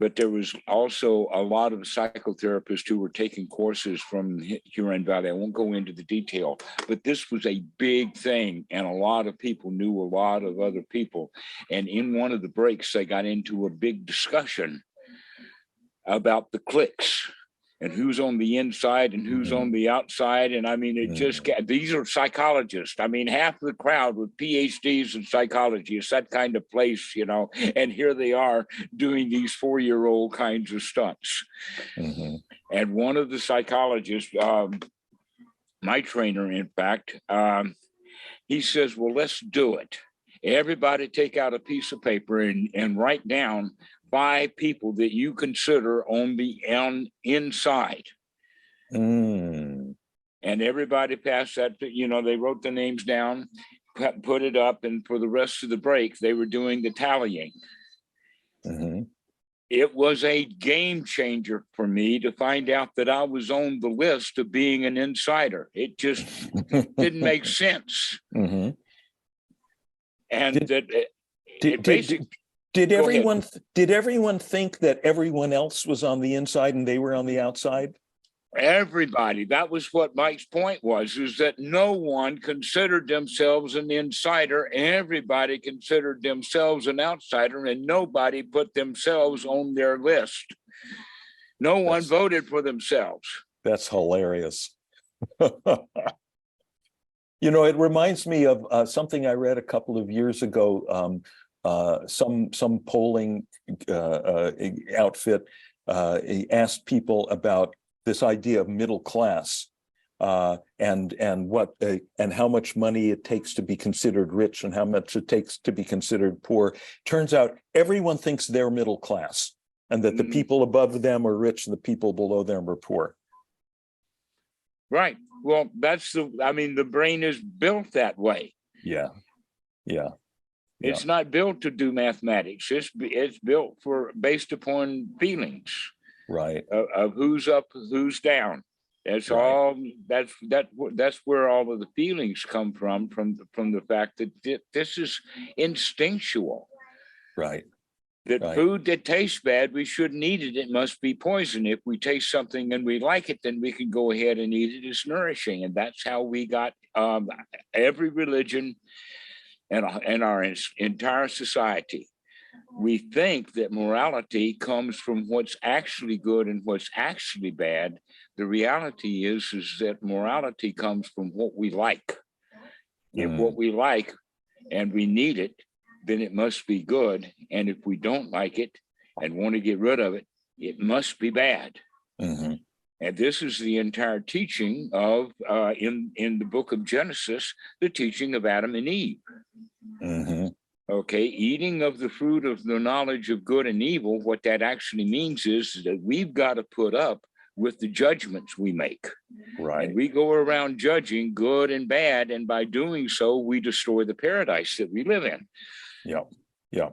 But there was also a lot of psychotherapists who were taking courses from Huron Valley. I won't go into the detail, but this was a big thing. And a lot of people knew a lot of other people. And in one of the breaks, they got into a big discussion about the cliques and who's on the inside and who's on the outside. And I mean, it just got, these are psychologists. I mean, half of the crowd with PhDs in psychology. It's that kind of place, you know, and here they are doing these 4-year-old kinds of stunts. And one of the psychologists, my trainer, in fact, he says, well, let's do it. Everybody take out a piece of paper and write down 5 people that you consider on the inside. And everybody passed that, you know, they wrote the names down, put it up, and for the rest of the break, they were doing the tallying. It was a game changer for me to find out that I was on the list of being an insider. It just didn't make sense. And Did everyone think that everyone else was on the inside and they were on the outside? Everybody. That was what Mike's point was, is that no one considered themselves an insider. Everybody considered themselves an outsider, and nobody put themselves on their list. No one voted for themselves. That's hilarious. You know, it reminds me of something I read a couple of years ago. Some polling outfit asked people about this idea of middle class and how much money it takes to be considered rich and how much it takes to be considered poor. Turns out everyone thinks they're middle class and that the people above them are rich and the people below them are poor. Right. Well, the brain is built that way. Yeah. It's not built to do mathematics. It's built based upon feelings, right? Of who's up, who's down. That's right. All. That's where all of the feelings come from the fact that this is instinctual. Right. That food that tastes bad, we shouldn't eat it. It must be poison. If we taste something and we like it, then we can go ahead and eat it. It's nourishing, and that's how we got every religion. And our entire society. We think that morality comes from what's actually good and what's actually bad. The reality is that morality comes from what we like. If what we like and we need it, then it must be good. And if we don't like it and want to get rid of it, it must be bad. And this is the entire teaching of, in the book of Genesis, the teaching of Adam and Eve. Okay, eating of the fruit of the knowledge of good and evil, what that actually means is that we've got to put up with the judgments we make. Right. And we go around judging good and bad, and by doing so, we destroy the paradise that we live in. Yeah.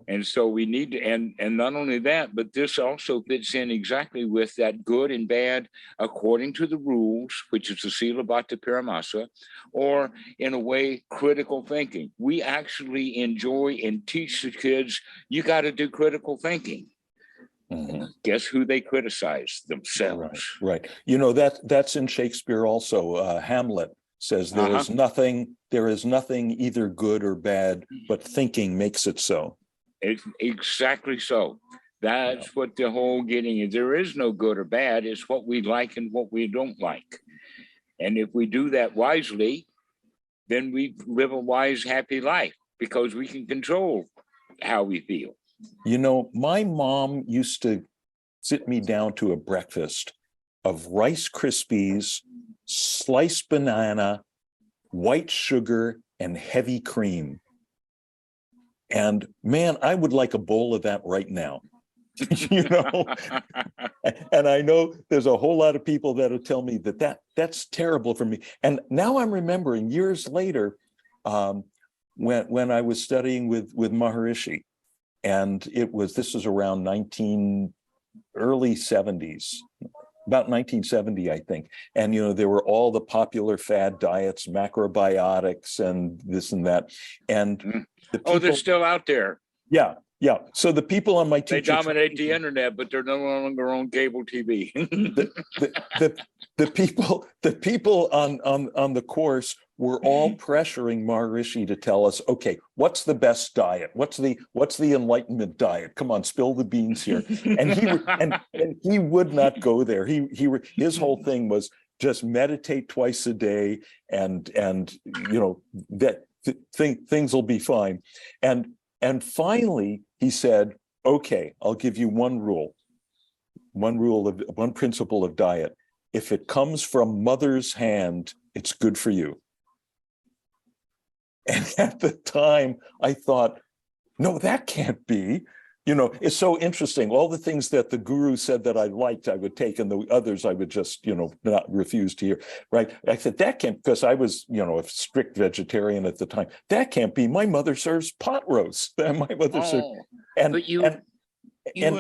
And so we need to, and not only that, but this also fits in exactly with that good and bad according to the rules, which is the Sila Bhatta Paramasa, or in a way, critical thinking. We actually enjoy and teach the kids, you got to do critical thinking. Guess who they criticize? Themselves. Right. You know, that's in Shakespeare also. Hamlet says there is nothing either good or bad, but thinking makes it so. It's exactly so. That's what the whole getting is. There is no good or bad. It's what we like and what we don't like. And if we do that wisely, then we live a wise, happy life because we can control how we feel. You know, my mom used to sit me down to a breakfast of Rice Krispies, sliced banana, white sugar, and heavy cream. And man, I would like a bowl of that right now. You know, and I know there's a whole lot of people that'll tell me that's terrible for me. And now I'm remembering years later, when I was studying with Maharishi, and this was around early 70s, about 1970, I think. And, you know, there were all the popular fad diets, macrobiotics and this and that. And they're still out there. Yeah. Yeah. So the people on my They teacher dominate the internet, but they're no longer on cable TV. the people on the course were all pressuring Maharishi to tell us, okay, what's the best diet? What's the enlightenment diet? Come on, spill the beans here. And he would not go there. His whole thing was just meditate twice a day, and that things will be fine. And finally he said, okay, I'll give you one principle of diet. If it comes from mother's hand, it's good for you. And at the time I thought, no, that can't be. It's so interesting. All the things that the guru said that I liked, I would take, and the others I would just, not refuse to hear. Right? I said, that can't, because I was, a strict vegetarian at the time. That can't be. My mother serves pot roast. My mother serves, but you were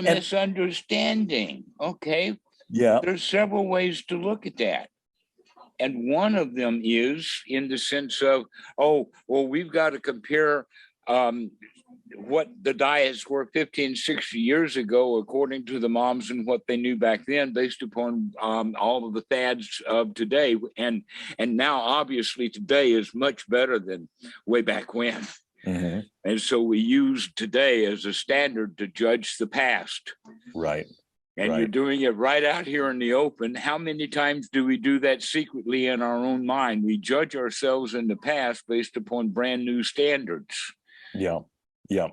misunderstanding. Okay. Yeah. There's several ways to look at that. And one of them is in the sense of, we've got to compare what the diets were 15, 60 years ago, according to the moms and what they knew back then, based upon all of the fads of today. And now, obviously, today is much better than way back when. Mm-hmm. And so we use today as a standard to judge the past. Right. And you're doing it right out here in the open. How many times do we do that secretly in our own mind? We judge ourselves in the past based upon brand new standards. Yeah. Yeah.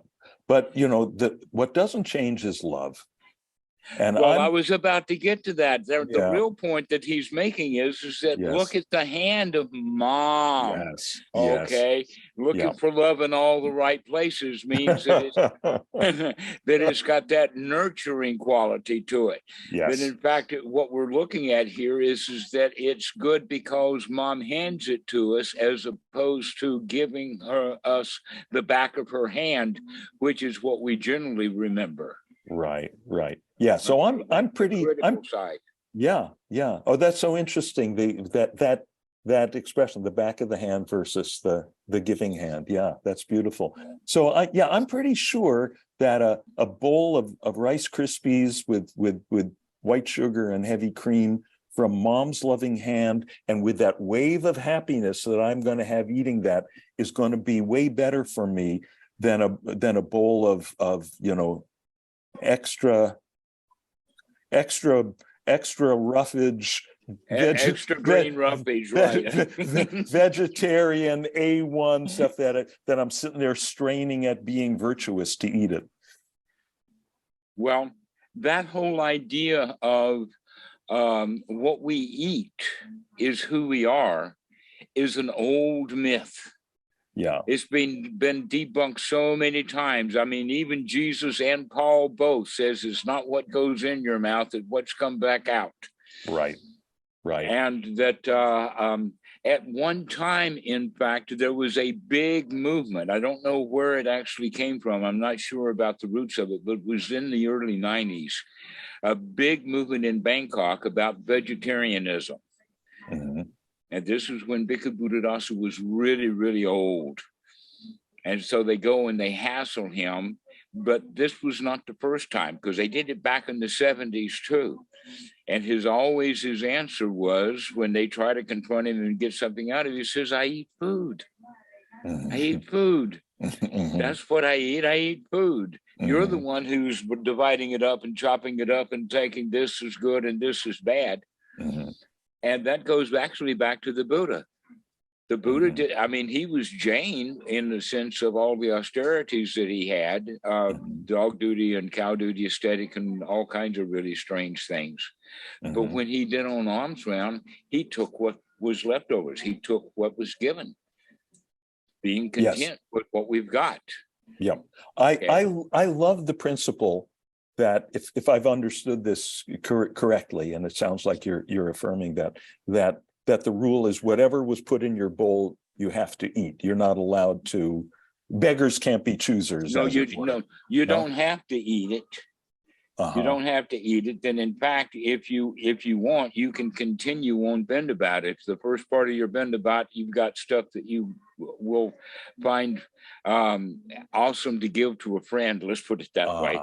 But, what doesn't change is love. And I was about to get to that. The real point that he's making is that look at the hand of mom. Yes. Okay. Looking for love in all the right places means that it's got that nurturing quality to it. Yes. But in fact, what we're looking at here is that it's good because mom hands it to us, as opposed to giving us the back of her hand, which is what we generally remember. Right. Yeah. So I'm pretty. Side. Yeah. Oh, that's so interesting. That expression, the back of the hand versus the giving hand. Yeah, that's beautiful. So I'm pretty sure that a bowl of Rice Krispies with white sugar and heavy cream from mom's loving hand, and with that wave of happiness that I'm going to have eating that, is going to be way better for me than a bowl of extra roughage, extra green roughage, right? Vegetarian A1 stuff that I'm sitting there straining at being virtuous to eat it. Well, that whole idea of what we eat is who we are is an old myth. Yeah, it's been debunked so many times. I mean, even Jesus and Paul both says it's not what goes in your mouth, it's what's come back out. Right. And that at one time, in fact, there was a big movement. I don't know where it actually came from. I'm not sure about the roots of it, but it was in the early 90s. A big movement in Bangkok about vegetarianism. Mm-hmm. And this is when Bhikkhu Buddhadasa was really, really old. And so they go and they hassle him. But this was not the first time, because they did it back in the 70s too. And his answer was, when they try to confront him and get something out of him, he says, I eat food. Mm-hmm. I eat food. Mm-hmm. That's what I eat food. Mm-hmm. You're the one who's dividing it up and chopping it up and taking this is good and this is bad. Mm-hmm. And that goes actually back to the Buddha. The Buddha did, I mean, he was Jain in the sense of all the austerities that he had, dog duty and cow duty aesthetic and all kinds of really strange things. Mm-hmm. But when he did on alms round, he took what was leftovers. He took what was given, being content with what we've got. Yeah. I love the principle that if I've understood this correctly, and it sounds like you're affirming that the rule is whatever was put in your bowl, you have to eat. You're not allowed to. Beggars can't be choosers. No, you don't have to eat it. You don't have to eat it. Then, in fact, if you want, you can continue on Bendabat. If the first part of your Bendabat, you've got stuff that you will find awesome to give to a friend. Let's put it that way.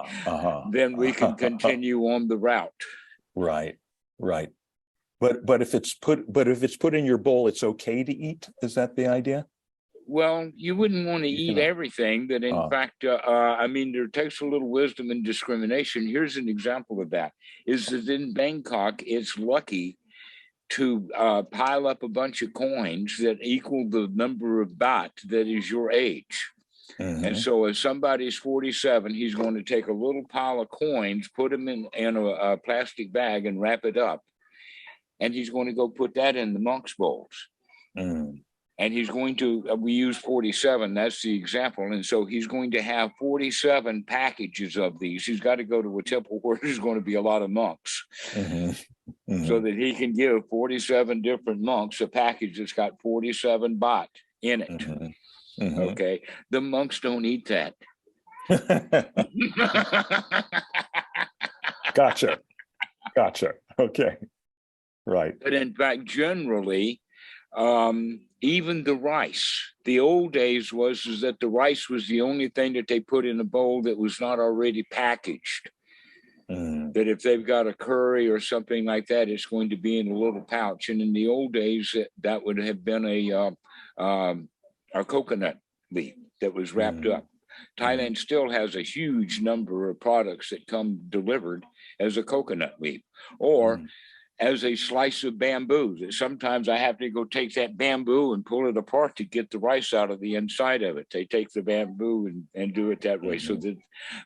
Then we can continue on the route. Right. But if it's put in your bowl, it's okay to eat. Is that the idea? Well, you wouldn't want to eat everything. That, in fact, I mean, there takes a little wisdom and discrimination. Here's an example of that: is that in Bangkok, it's lucky to pile up a bunch of coins that equal the number of baht that is your age. And so, if somebody's 47, he's going to take a little pile of coins, put them in a plastic bag, and wrap it up, and he's going to go put that in the monks' bowls. And he's going to, we use 47, that's the example. And so he's going to have 47 packages of these. He's got to go to a temple where there's going to be a lot of monks so that he can give 47 different monks a package that's got 47 baht in it. Okay. The monks don't eat that. Gotcha. Okay. Right. But in fact, generally, even the rice, the old days was that the rice was the only thing that they put in a bowl that was not already packaged. That if they've got a curry or something like that, it's going to be in a little pouch. And in the old days, that would have been a coconut leaf that was wrapped up. Thailand still has a huge number of products that come delivered as a coconut leaf, or as a slice of bamboo. Sometimes I have to go take that bamboo and pull it apart to get the rice out of the inside of it. They take the bamboo and do it that way. So that,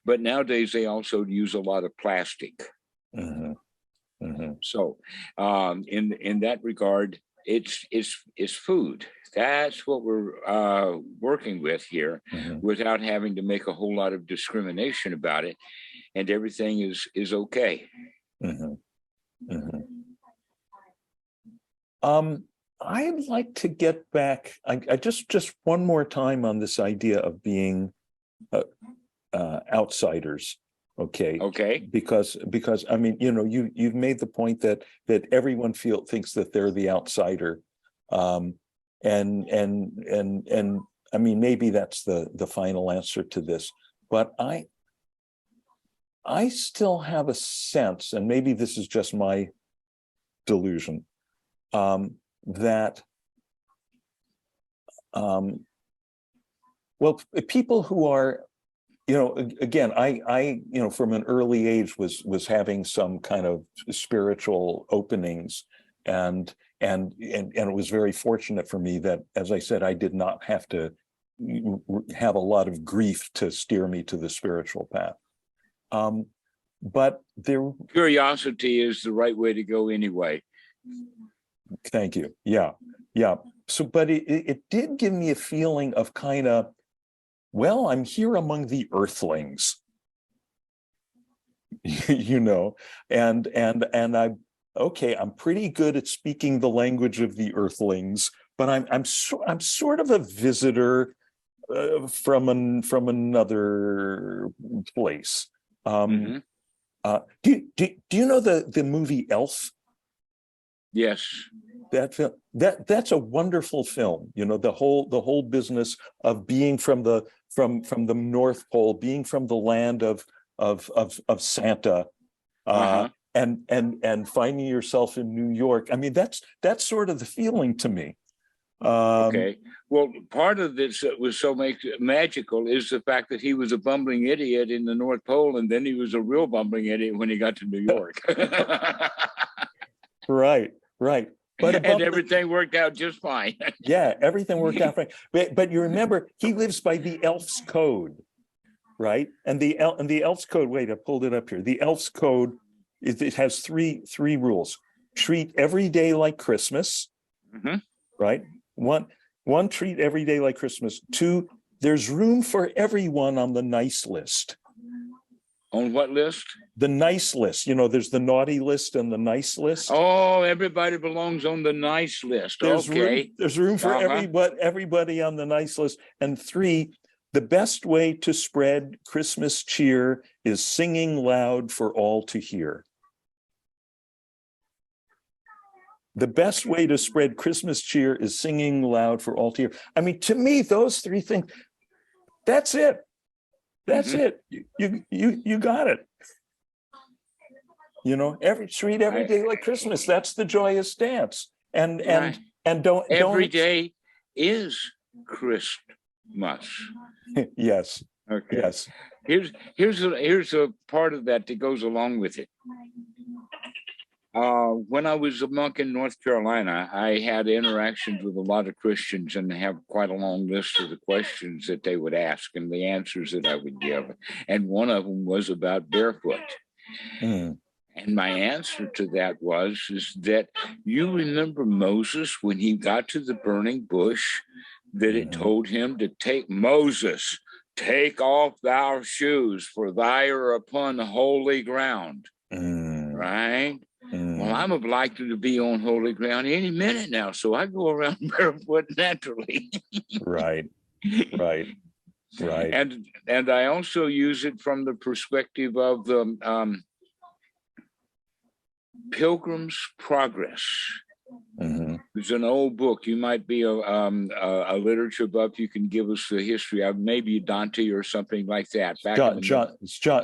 but nowadays they also use a lot of plastic. So in that regard, it's food. That's what we're working with here, without having to make a whole lot of discrimination about it, and everything is okay. I'd like to get back. I just one more time on this idea of being outsiders. Okay. Because I mean, you've made the point that everyone thinks that they're the outsider, and I mean, maybe that's the final answer to this. But I still have a sense, and maybe this is just my delusion, that well, people who are, again, I from an early age was having some kind of spiritual openings, and it was very fortunate for me that, as I said, I did not have to have a lot of grief to steer me to the spiritual path. But curiosity is the right way to go anyway. Thank you. Yeah. So, but it did give me a feeling of kind of, well, I'm here among the earthlings, and I'm pretty good at speaking the language of the earthlings, but I'm sort of a visitor from another place. Do you know the movie Elf? Yes. That film, that's a wonderful film. The whole business of being from the North Pole, being from the land of Santa, and finding yourself in New York. I mean, that's sort of the feeling to me. Okay. Well, part of this that was so magical is the fact that he was a bumbling idiot in the North Pole, and then he was a real bumbling idiot when he got to New York. Right. But and everything worked out just fine. Yeah, everything worked out fine. But you remember, he lives by the Elf's Code, right? And the Elf's Code. Wait, I pulled it up here. The Elf's Code it has three rules: treat every day like Christmas, right? One, treat every day like Christmas. 2, there's room for everyone on the nice list. On what list? The nice list. There's the naughty list and the nice list. Oh, everybody belongs on the nice list. There's room for everybody on the nice list. And 3, The best way to spread Christmas cheer is singing loud for all to hear. The best way to spread Christmas cheer is singing loud for all to hear. I mean, to me, those three things, that's it. That's it. You got it. You know, treat every day like Christmas. That's the joyous dance. And don't every day is Christmas. Yes. Okay. Yes. Here's a part of that goes along with it. When I was a monk in North Carolina, I had interactions with a lot of Christians and have quite a long list of the questions that they would ask and the answers that I would give. And one of them was about barefoot. Mm. And my answer to that is that you remember Moses when he got to the burning bush, that it told him to take off thy shoes, for thy are upon holy ground. Right? Well, I'm likely to be on holy ground any minute now, so I go around barefoot naturally. Right. And I also use it from the perspective of the Pilgrim's Progress. It's an old book. You might be a literature buff. You can give us the history of maybe Dante or something like that.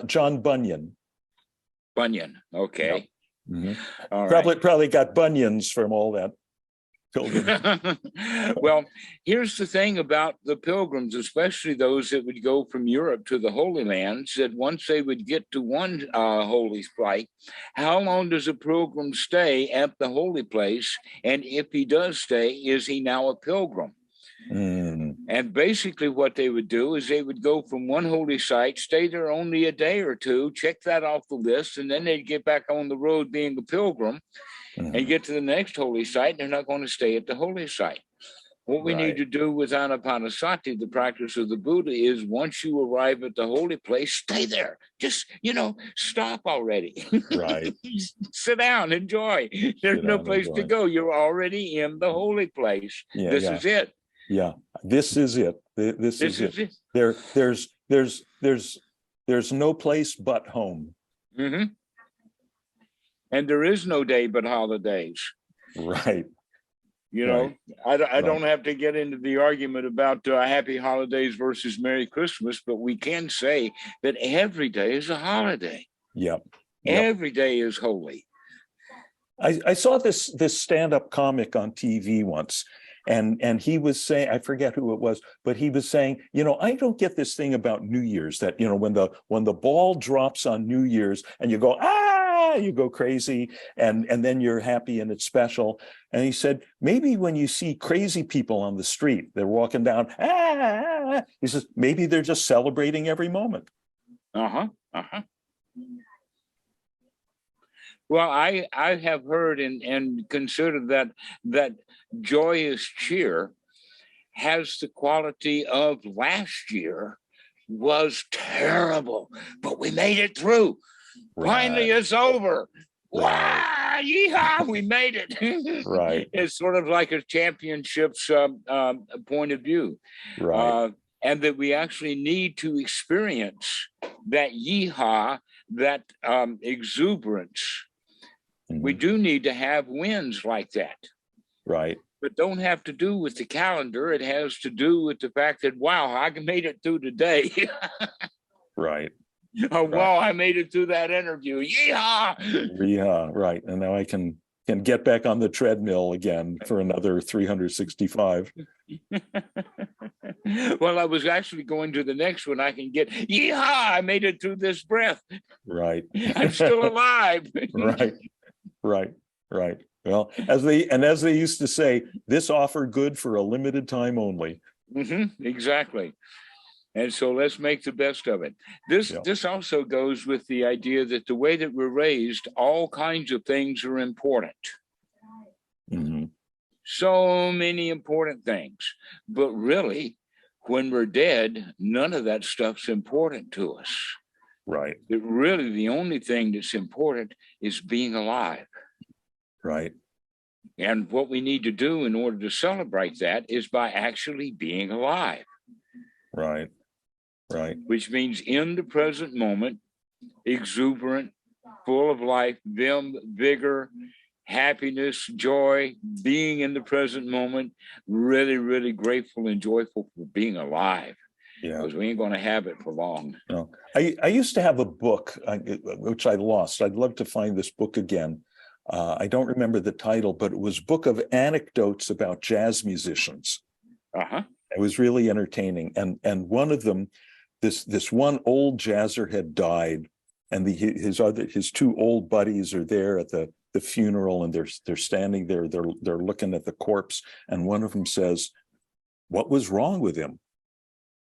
John Bunyan. Bunyan. Okay. Yep. All probably got bunions from all that pilgrim. Well, here's the thing about the pilgrims, especially those that would go from Europe to the Holy Lands, that once they would get to one holy site, how long does a pilgrim stay at the holy place? And if he does stay, is he now a pilgrim? And basically what they would do is they would go from one holy site, stay there only a day or two, check that off the list, and then they'd get back on the road being a pilgrim and get to the next holy site. They're not going to stay at the holy site. What we need to do with anapanasati, the practice of the Buddha, is once you arrive at the holy place, stay there. Just, stop already. Right. Sit down, enjoy. There's no place to go. You're already in the holy place. This is it. Yeah, this is it. This is it. There's no place but home. And there is no day but holidays. Right. I don't have to get into the argument about happy holidays versus Merry Christmas, but we can say that every day is a holiday. Yep. Every day is holy. I saw this stand-up comic on TV once. And he was saying, I forget who it was, but he was saying, I don't get this thing about New Year's that, when the ball drops on New Year's and you go, you go crazy and then you're happy and it's special. And he said, maybe when you see crazy people on the street, they're walking down, he says, maybe they're just celebrating every moment. Well, I have heard and considered that joyous cheer has the quality of last year was terrible, but we made it through. Right. Finally, it's over. Wow, yeehaw, we made it. Right. It's sort of like a championship's point of view. Right. And that we actually need to experience that yeehaw, that exuberance. We do need to have wins like that. Right. But don't have to do with the calendar. It has to do with the fact that, wow, I made it through today. Right. Oh, wow, I made it through that interview. Yeehaw! Yeah, right. And now I can get back on the treadmill again for another 365. Well, I was actually going to the next one. I can get, yeehaw, I made it through this breath. Right. I'm still alive. Right. Well, as they used to say, this offer good for a limited time only. Exactly. And so let's make the best of it. This also goes with the idea that the way that we're raised, all kinds of things are important. So many important things. But really, when we're dead, none of that stuff's important to us. Right. Really, the only thing that's important is being alive. Right. And what we need to do in order to celebrate that is by actually being alive. Right. Right. which means in the present moment, exuberant, full of life, vim, vigor, happiness, joy, being in the present moment, really, really grateful and joyful for being alive. Yeah. Because we ain't going to have it for long. No. I used to have a book, which I lost. I'd love to find this book again. I don't remember the title, but it was a book of anecdotes about jazz musicians. Uh-huh. It was really entertaining. And one of them, this one old jazzer had died, and his two old buddies are there at the funeral, and they're standing there, they're looking at the corpse, and one of them says, "What was wrong with him?"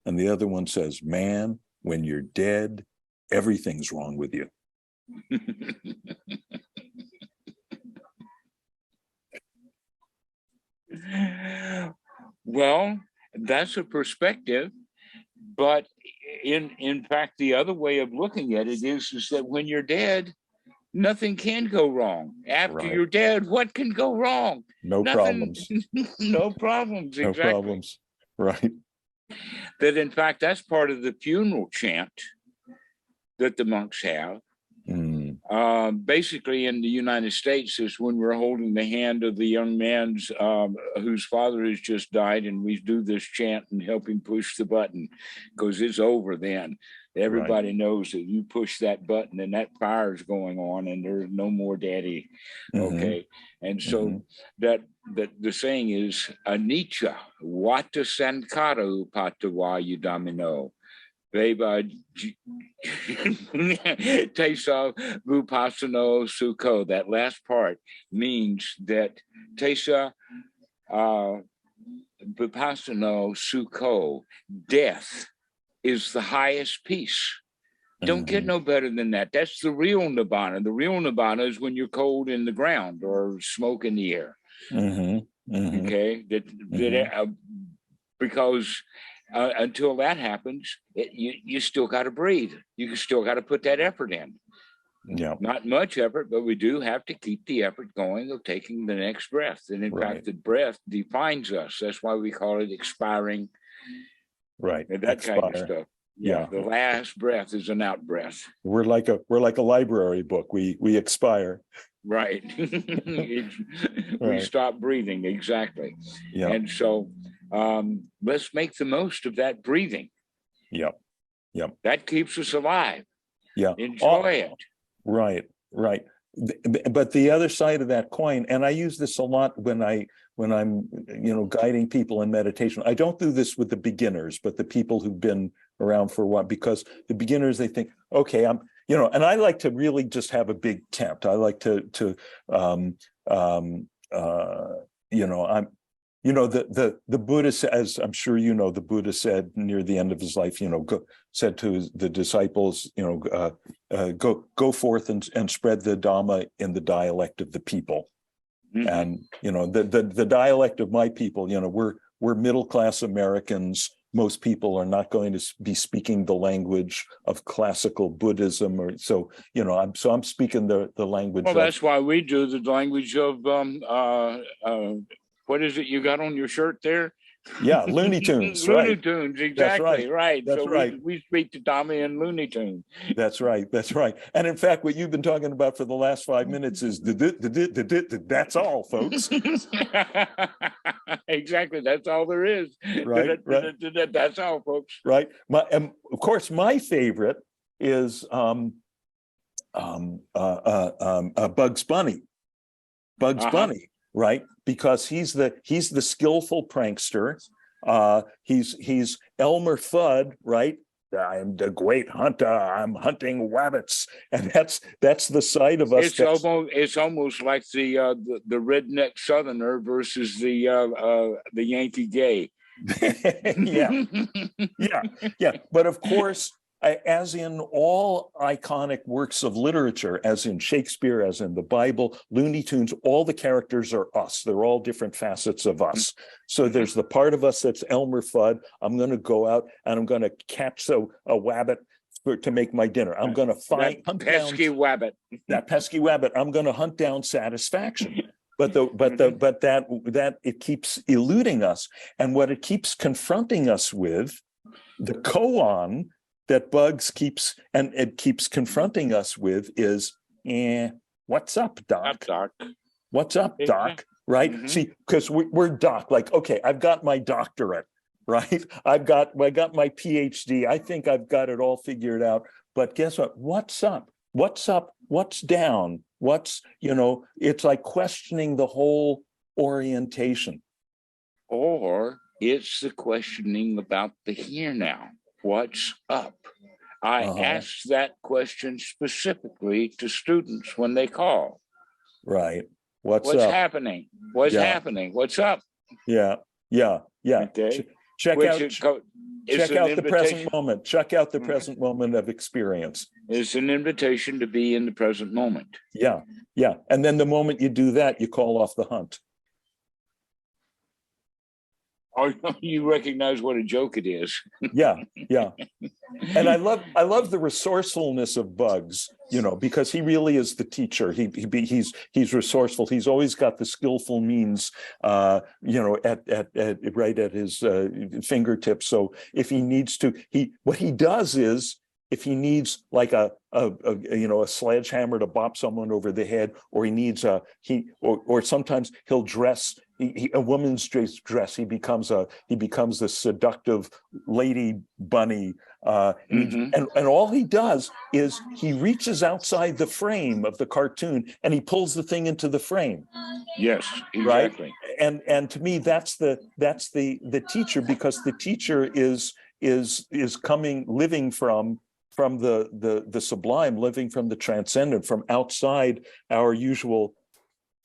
And the other one says, "Man, when you're dead, everything's wrong with you." Well, that's a perspective, but in fact, the other way of looking at it is that when you're dead, nothing can go wrong. After Right. you're dead, what can go wrong? No Nothing. problems. No problems. No Exactly. problems. Right. That in fact, that's part of the funeral chant that the monks have. Basically, in the United States, is when we're holding the hand of the young man's whose father has just died, and we do this chant and help him push the button, because it's over then. Everybody knows that you push that button and that fire is going on, and there's no more daddy. Okay, and so that the saying is anicca vata sankhara upatavayu damino. Veba Tesa Vipassano Sukho. That last part means that Tesa Vipassano Sukho, death is the highest peace. Don't get no better than that. That's the real Nirvana. The real Nirvana is when you're cold in the ground or smoke in the air. Okay, because until that happens, you still got to breathe. You still got to put that effort in. Yeah. Not much effort, but we do have to keep the effort going of taking the next breath. And in fact, the breath defines us. That's why we call it expiring. Right. And that kind of stuff. Yeah. The last breath is an out breath. We're like a library book. We expire. Right. We stop breathing. Exactly. Yeah. And so let's make the most of that breathing. Yep. That keeps us alive. Yeah. Enjoy it. Right. But the other side of that coin, and I use this a lot when I'm guiding people in meditation. I don't do this with the beginners, but the people who've been around for a while, because the beginners, they think, okay, and I like to really just have a big tent. I like the Buddha, as I'm sure you know, the Buddha said near the end of his life, said to the disciples, go forth and spread the Dhamma in the dialect of the people. And the dialect of my people, we're middle-class Americans. Most people are not going to be speaking the language of classical Buddhism, I'm speaking the language. Well, that's why we do the language of what is it you got on your shirt there? Yeah, Looney Tunes. Looney Tunes, exactly. Right. That's right. We speak to Dhamma in Looney Tunes. That's right. And in fact, what you've been talking about for the last 5 minutes is that's all, folks. Exactly. That's all there is. Right. That's all, folks. Right. And of course, my favorite is Bugs Bunny. Bugs Bunny, right? Because he's the skillful prankster. He's Elmer Fudd, right? I'm the great hunter. I'm hunting rabbits, and that's the side of us. It's almost like the redneck Southerner versus the Yankee gay. yeah. But of course, as in all iconic works of literature, as in Shakespeare, as in the Bible, Looney Tunes, all the characters are us. They're all different facets of us. So there's the part of us that's Elmer Fudd. I'm going to go out and I'm going to catch a rabbit to make my dinner. I'm going to find that pesky rabbit. That pesky rabbit. I'm going to hunt down satisfaction. But that it keeps eluding us, and what it keeps confronting us with, the koan, that Bugs keeps and it keeps confronting us with is, what's up, Doc? What's up, Doc? Right? Mm-hmm. See, because we're Doc, like, okay, I've got my doctorate, right? I got my PhD. I think I've got it all figured out. But guess what? What's up? What's up? What's down? What's, it's like questioning the whole orientation. Or it's the questioning about the here now. What's up? I ask that question specifically to students when they call. Right. What's up? Happening? What's happening? What's up? Yeah. Okay. Check out the present moment. Check out the present moment of experience. It's an invitation to be in the present moment. Yeah. And then the moment you do that, you call off the hunt. Oh, you recognize what a joke it is. Yeah. And I love the resourcefulness of Bugs, because he really is the teacher. He's resourceful. He's always got the skillful means, right at his fingertips. So if he needs to, what he does is, if he needs like a sledgehammer to bop someone over the head, or he needs or sometimes he'll dress a woman's dress. He becomes the seductive lady bunny, and all he does is he reaches outside the frame of the cartoon and he pulls the thing into the frame. Yes, exactly. Right? And to me, that's the teacher, because the teacher is living from the sublime, living from the transcendent, from outside our usual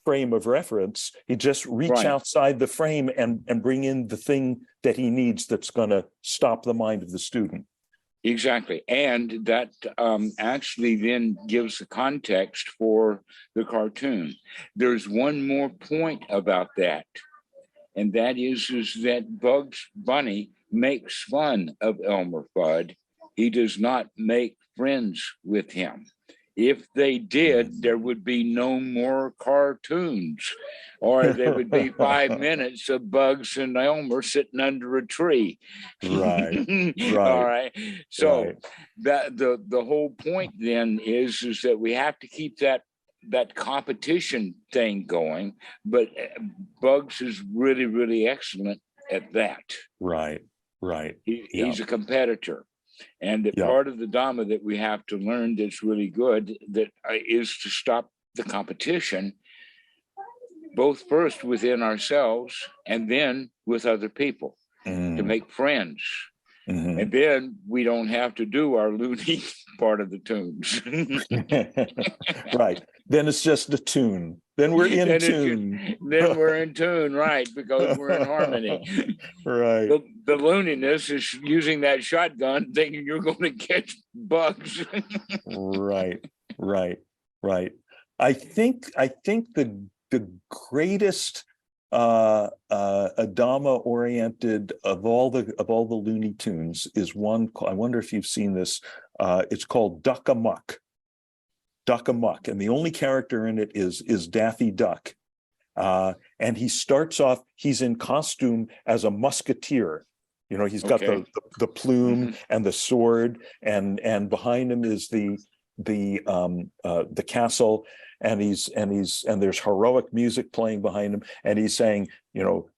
frame of reference. He just reach outside the frame and bring in the thing that he needs that's going to stop the mind of the student. Exactly. And that actually then gives the context for the cartoon. There's one more point about that, and that is that Bugs Bunny makes fun of Elmer Fudd. He does not make friends with him. If they did, there would be no more cartoons, or there would be 5 minutes of Bugs and Elmer sitting under a tree. Right. All right. So that the whole point then is that we have to keep that competition thing going, but Bugs is really, really excellent at that. Right. He's a competitor. And part of the Dhamma that we have to learn that's really good is to stop the competition, both first within ourselves and then with other people, to make friends. And then we don't have to do our loony part of the tunes. Right. Then it's just a tune. Then we're in tune. Then we're in tune, right, because we're in harmony. Right. The looniness is using that shotgun thinking you're going to catch bugs. Right. I think the greatest a Dhamma oriented of all the Looney Tunes is one. I wonder if you've seen this. It's called Duck Amuck. Duck Amuck, and the only character in it is Daffy Duck, and he starts off. He's in costume as a musketeer. He's got the plume and the sword, and behind him is the castle, and there's heroic music playing behind him, and he's saying,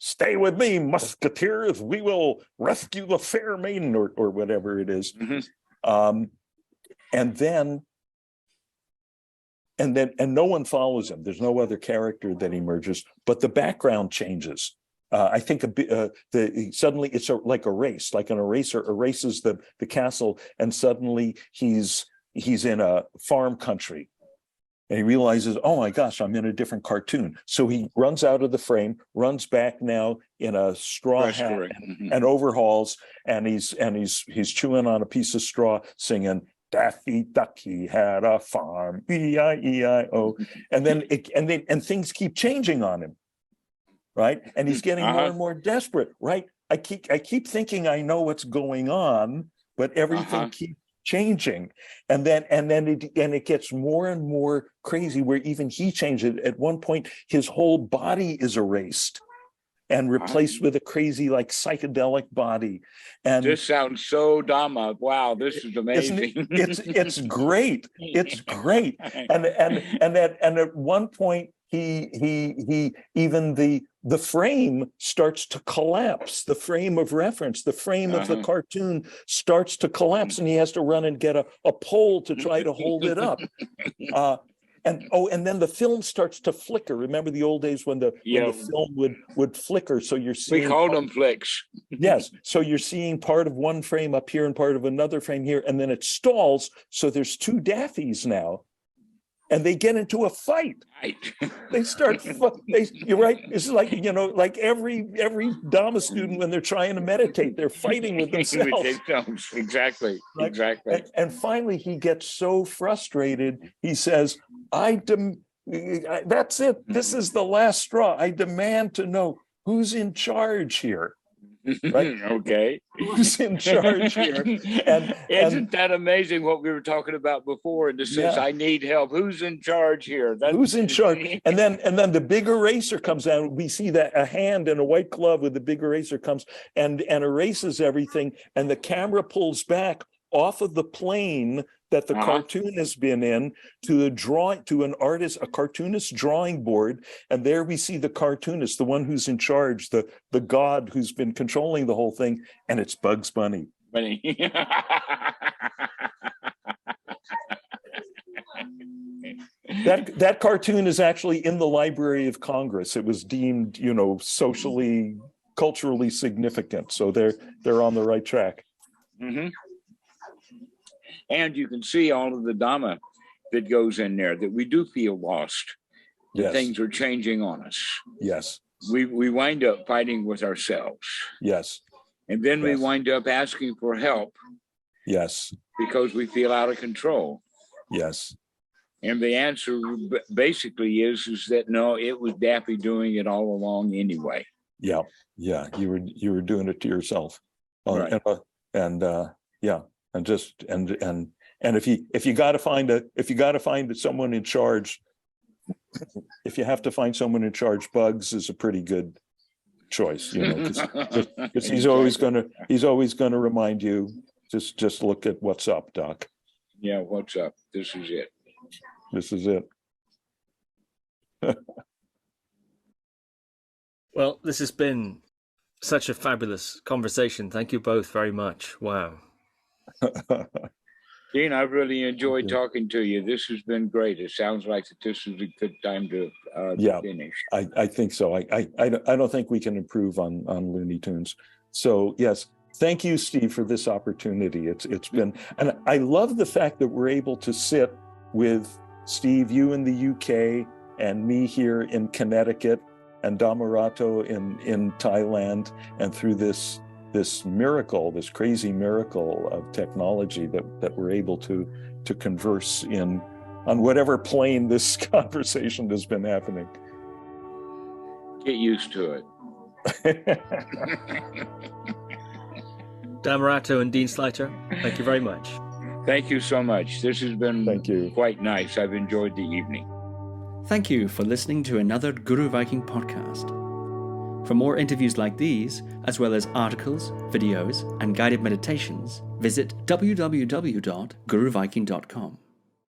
"Stay with me, musketeers, we will rescue the fair maiden," or whatever it is. And no one follows him. There's no other character that emerges, but the background changes. I think suddenly it's like a race, like an eraser erases the castle, and suddenly he's in a farm country, and he realizes, oh my gosh, I'm in a different cartoon. So he runs out of the frame, runs back now in a straw hat, and overhauls, and he's chewing on a piece of straw, singing, "Daffy Duck, he had a farm, E-I-E-I-O," and things keep changing on him, right? And he's getting more and more desperate, right? I keep thinking I know what's going on, but everything keeps changing, and then it gets more and more crazy, where even he changes. At one point, his whole body is erased, and replaced with a crazy like psychedelic body. And this sounds so Dhamma. Wow, this is amazing. It's great. It's great. And at one point he even the frame starts to collapse. The frame of reference, the frame of the cartoon starts to collapse, and he has to run and get a pole to try to hold it up. And then the film starts to flicker. Remember the old days when the film would flicker? So you're seeing. We called them flicks. Yes. So you're seeing part of one frame up here and part of another frame here, and then it stalls. So there's two Daffys now, and they get into a fight. Right. They start. You're right. It's like like every Dhamma student when they're trying to meditate, they're fighting with themselves. Exactly. Right? Exactly. And finally, he gets so frustrated. He says, that's it. This is the last straw. I demand to know who's in charge here. Right? Okay. Who's in charge here? And isn't that amazing what we were talking about before in the sense, I need help. Who's in charge here? Who's in charge? And then the big eraser comes out. We see that a hand in a white glove with the big eraser comes and erases everything. And the camera pulls back off of the plane that the cartoon has been in to a cartoonist's drawing board. And there we see the cartoonist, the one who's in charge, the god who's been controlling the whole thing. And it's Bugs Bunny. That cartoon is actually in the Library of Congress. It was deemed, socially, culturally significant. So they're on the right track. Mm-hmm. And you can see all of the Dhamma that goes in there, that we do feel lost. That things are changing on us. Yes. We wind up fighting with ourselves. Yes. And then we wind up asking for help. Yes. Because we feel out of control. Yes. And the answer basically is that no, it was Daffy doing it all along anyway. Yeah. Yeah. You were doing it to yourself. Right. And if you got to find someone in charge, if you have to find someone in charge, Bugs is a pretty good choice, because he's always gonna remind you, just look at what's up, Doc. Yeah, what's up? This is it. This is it. Well, this has been such a fabulous conversation. Thank you both very much. Wow. Dean, I've really enjoyed talking to you. This has been great. It sounds like this is a good time to finish. I think so. I don't think we can improve on Looney Tunes. So yes, thank you, Steve, for this opportunity. It's been, and I love the fact that we're able to sit with Steve, you in the UK, and me here in Connecticut, and Dhammarato in Thailand, and through this miracle, this crazy miracle of technology that we're able to converse on whatever plane this conversation has been happening. Get used to it. Dhammarato and Dean Sluyter, thank you very much. Thank you so much. This has been quite nice. I've enjoyed the evening. Thank you for listening to another Guru Viking podcast. For more interviews like these, as well as articles, videos, and guided meditations, visit www.guruviking.com.